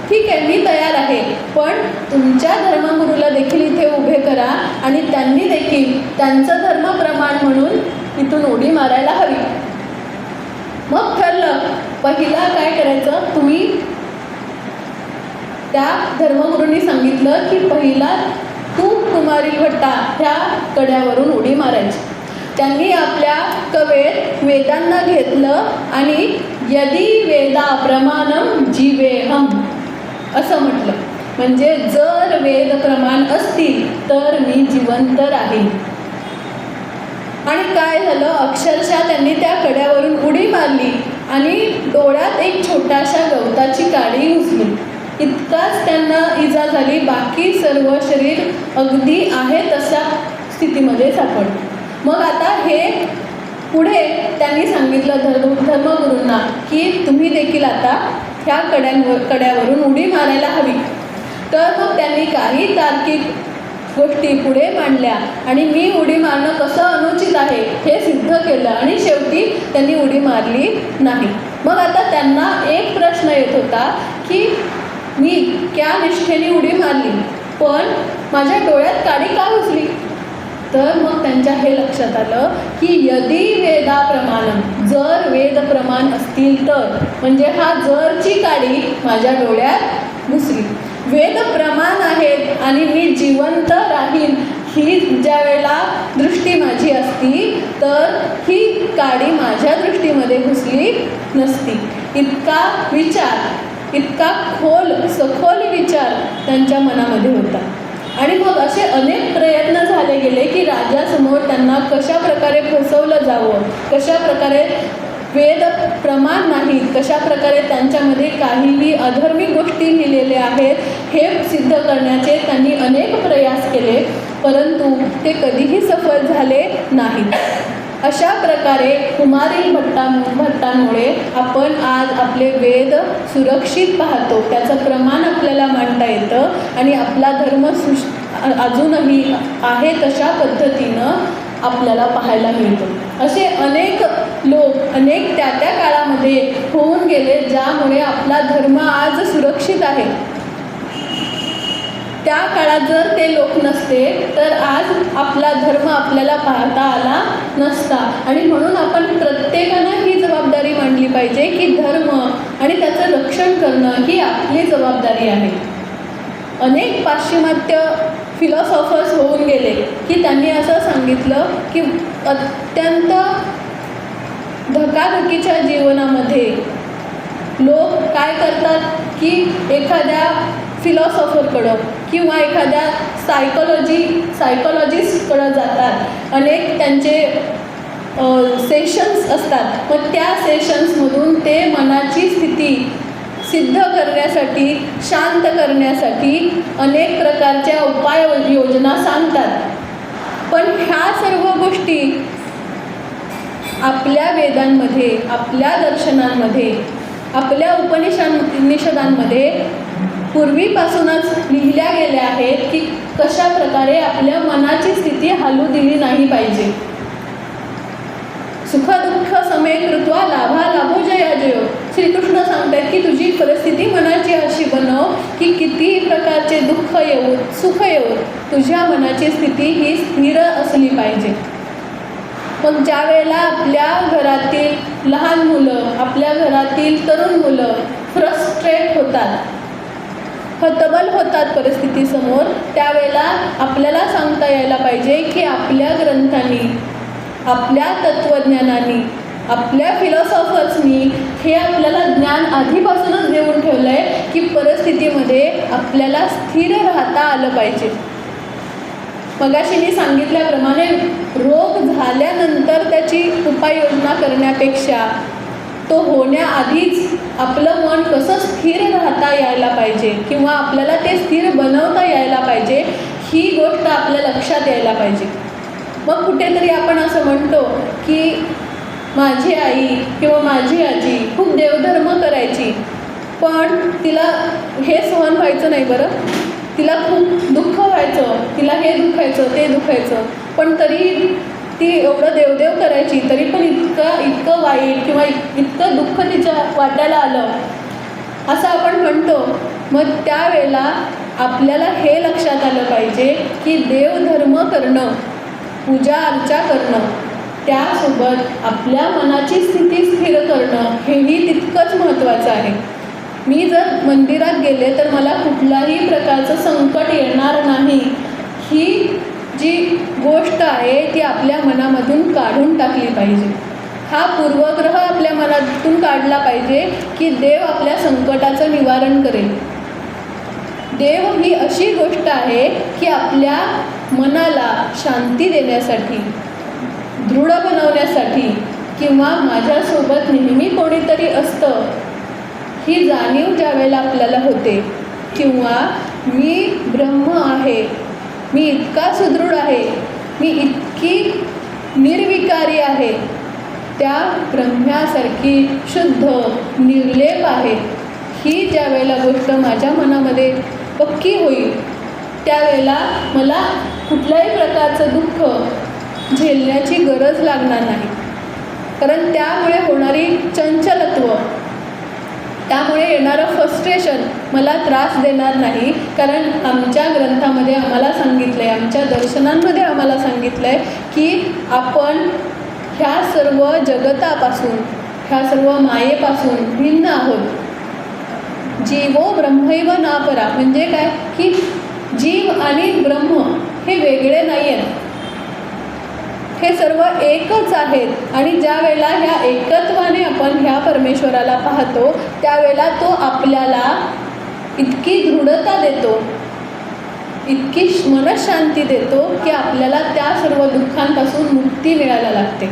ठीक आहे, मी तयार आहे, पण तुमच्या धर्मगुरूला देखील इथे उभे करा आणि त्यांनी देखील त्यांचं धर्म प्रमाण म्हणून इथून उडी मारायला हवी. मग ठरलं, पहिला काय करायचं, तुम्ही त्या धर्मगुरूंनी सांगितलं की पहिला तू कुमारी भट्टा ह्या कड्यावरून उडी मारायची. त्यांनी आपल्या कवेत वेदांना घेतलं आणि यदि वेदा प्रमाणम जीवेहम असं म्हटलं, म्हणजे जर वेद प्रमाण असतील तर मी जिवंत राहीन. आणि काय झालं, अक्षरशः त्यांनी त्या कड्यावरून उडी मारली आणि डोळ्यात एक छोट्याशा गवताची काडी घुसली. इतकाच त्यांना इजा झाली, बाकी सर्व शरीर अगदी आहे तशा स्थितीमध्ये सापडलं. मग आता हे पुढे त्यांनी सांगितलं धर्मगुरूंना की तुम्ही देखील आता ह्या कड्यावरून उडी मारायला हवी. तर मग त्यांनी काही तार्किक गोष्टी पुढे मांडल्या आणि मी उडी मारणं कसं अनुचित आहे हे सिद्ध केलं आणि शेवटी त्यांनी उडी मारली नाही. मग आता त्यांना एक प्रश्न येत होता की मी इतक्या निष्ठेने उडी मारली पण माझ्या डोळ्यात काडी का घुसली. तर मग त्यांच्या हे लक्षात आलं की यदि वेदा प्रमाणम, जर वेद प्रमाण असतील तर, म्हणजे हा जरची काडी माझ्या डोळ्यात घुसली. वेद प्रमाण आहेत आणि मी जिवंत राहीन ही ज्या वेळेला दृष्टी माझी असती तर ही काडी माझ्या दृष्टीमध्ये घुसली नसती. इतका विचार, इतका सखोल विचार त्यांच्या मनामध्ये होता. आणि मग असे अनेक प्रयत्न झाले गेले की राजासमोर त्यांना कशा प्रकारे फसवलं जावं, कशा प्रकारे वेद प्रमाण नाहीत, कशा प्रकारे त्यांच्यामध्ये काहीही अधर्मी गोष्टी लिहिलेल्या आहेत हे सिद्ध करण्याचे त्यांनी अनेक प्रयास केले, परंतु ते कधीही सफल झाले नाहीत. अशा प्रकारे कुमारी भट्टांमुळे आपण आज आपले वेद सुरक्षित पाहतो, त्याचं प्रमाण आपल्याला मांडता येतं आणि आपला धर्म अजूनही आहे तशा पद्धतीनं आपल्याला पाहायला मिळतो. असे अनेक लोक अनेक त्या काळामध्ये होऊन गेले ज्यामुळे आपला धर्म आज सुरक्षित आहे. त्या काळात जर ते लोक नसते तर आज आपला धर्म आपल्याला पाहता आला नसता. आणि म्हणून आपण प्रत्येकानं ही जबाबदारी मांडली पाहिजे की धर्म आणि त्याचं रक्षण करणं ही आपली जबाबदारी आहे. अनेक पाश्चिमात्य फिलॉसॉफर्स होऊन गेले की त्यांनी असं सांगितलं की अत्यंत धकाधकीच्या जीवनामध्ये लोक काय करतात की एखाद्या फिलॉसॉफरकडं किंवा एखाद्या सायकॉलॉजिस्टकडं जातात. अनेक त्यांचे सेशन्स असतात. मग त्या सेशन्समधून ते मनाची स्थिती सिद्ध करण्यासाठी, शांत करण्यासाठी अनेक प्रकारच्या उपाययोजना सांगतात. पण ह्या सर्व गोष्टी आपल्या वेदांमध्ये, आपल्या दर्शनांमध्ये, आपल्या उपनिषदांमध्ये पूर्वीपासूनच लिहिल्या गेल्या आहेत की कशा प्रकारे आपल्या मनाची स्थिती हालू दिली नाही पाहिजे. सुख दुःख समे कृत्वा लाभा लाभो जया जयो. श्रीकृष्ण सांगतात की तुझी परिस्थिती मनाची अशी बनव की कितीही प्रकारचे दुःख येऊ, सुख येऊ, तुझ्या मनाची स्थिती ही स्थिर असली पाहिजे. मग ज्या वेळेला आपल्या घरातील लहान मुलं, आपल्या घरातील तरुण मुलं फ्रस्ट्रेट होतात, हतबल होतात परिस्थितीसमोर, त्यावेळेला आपल्याला सांगता यायला पाहिजे की आपल्या ग्रंथांनी, आपल्या तत्त्वज्ञानाने, आपल्या फिलॉसॉफर्सनी हे आपल्याला ज्ञान आधीपासूनच देऊन ठेवलं आहे की परिस्थितीमध्ये आपल्याला स्थिर राहता आलं पाहिजे. मगाशी मी सांगितल्याप्रमाणे रोग झाल्यानंतर त्याची उपाययोजना करण्यापेक्षा तो होण्याआधीच आपलं मन कसं स्थिर राहता यायला पाहिजे किंवा आपल्याला ते स्थिर बनवता यायला पाहिजे, ही गोष्ट आपल्या लक्षात यायला पाहिजे. मग कुठेतरी आपण असं म्हणतो की माझी आई किंवा माझी आजी खूप देवधर्म करायची, पण तिला हे सहन व्हायचं नाही बरं, तिला खूप दुःख व्हायचं, तिला हे दुखायचं ते दुखायचं, पण तरी ती एवढं देवदेव करायची, तरी पण इतकं वाईट किंवा इतकं दुःख तिच्या वाटायला आलं असं आपण म्हणतो. मग त्यावेळेला आपल्याला हे लक्षात आलं पाहिजे की देवधर्म करणं, पूजा अर्चा करणं, त्यासोबत आपल्या मनाची स्थिती स्थिर करणं हेही तितकंच महत्त्वाचं आहे. मी जर मंदिरात गेले तर मला कुठलाही प्रकारचं संकट येणार नाही, ही जी गोष्ट आहे ती आपल्या मनामधून काढून टाकली पाहिजे. हा पूर्वग्रह आपल्या मनातून काढला पाहिजे की देव आपल्या संकटाचं निवारण करेल. देव ही अशी गोष्ट आहे की आपल्या मनाला शांती देण्यासाठी, दृढ बनवण्यासाठी किंवा माझ्यासोबत नेहमी कोणीतरी असतं ही जाणीव ज्या वेळेला आपल्याला होते किंवा मी ब्रह्म आहे, मी इतका सुदृढ आहे, मी इतकी निर्विकारी आहे, त्या ब्रह्म्यासारखी शुद्ध निर्लेप आहे, ही ज्या वेळेला गोष्ट माझ्या मनामध्ये पक्की होईल त्यावेळेला मला कुठल्याही प्रकारचं दुःख झेलण्याची गरज लागणार नाही. कारण त्यामुळे होणारी चंचलत्व, त्यामुळे येणारं फ्रस्ट्रेशन मला त्रास देणार नाही. कारण आमच्या ग्रंथामध्ये आम्हाला सांगितलं आहे, आमच्या दर्शनांमध्ये आम्हाला सांगितलं आहे की आपण ह्या सर्व जगतापासून, ह्या सर्व मायेपासून भिन्न आहोत. जीवो ब्रह्मैव नापरा, म्हणजे काय की जीव आणि ब्रह्म हे वेगळे नाही आहेत, हे सर्व एकच आहेत. आणि ज्या वेळेला ह्या एकत्वाने आपण ह्या परमेश्वराला पाहतो त्यावेळेला तो आपल्याला इतकी दृढता देतो, इतकी मनशांती देतो की आपल्याला त्या सर्व दुःखांपासून मुक्ती मिळायला लागते.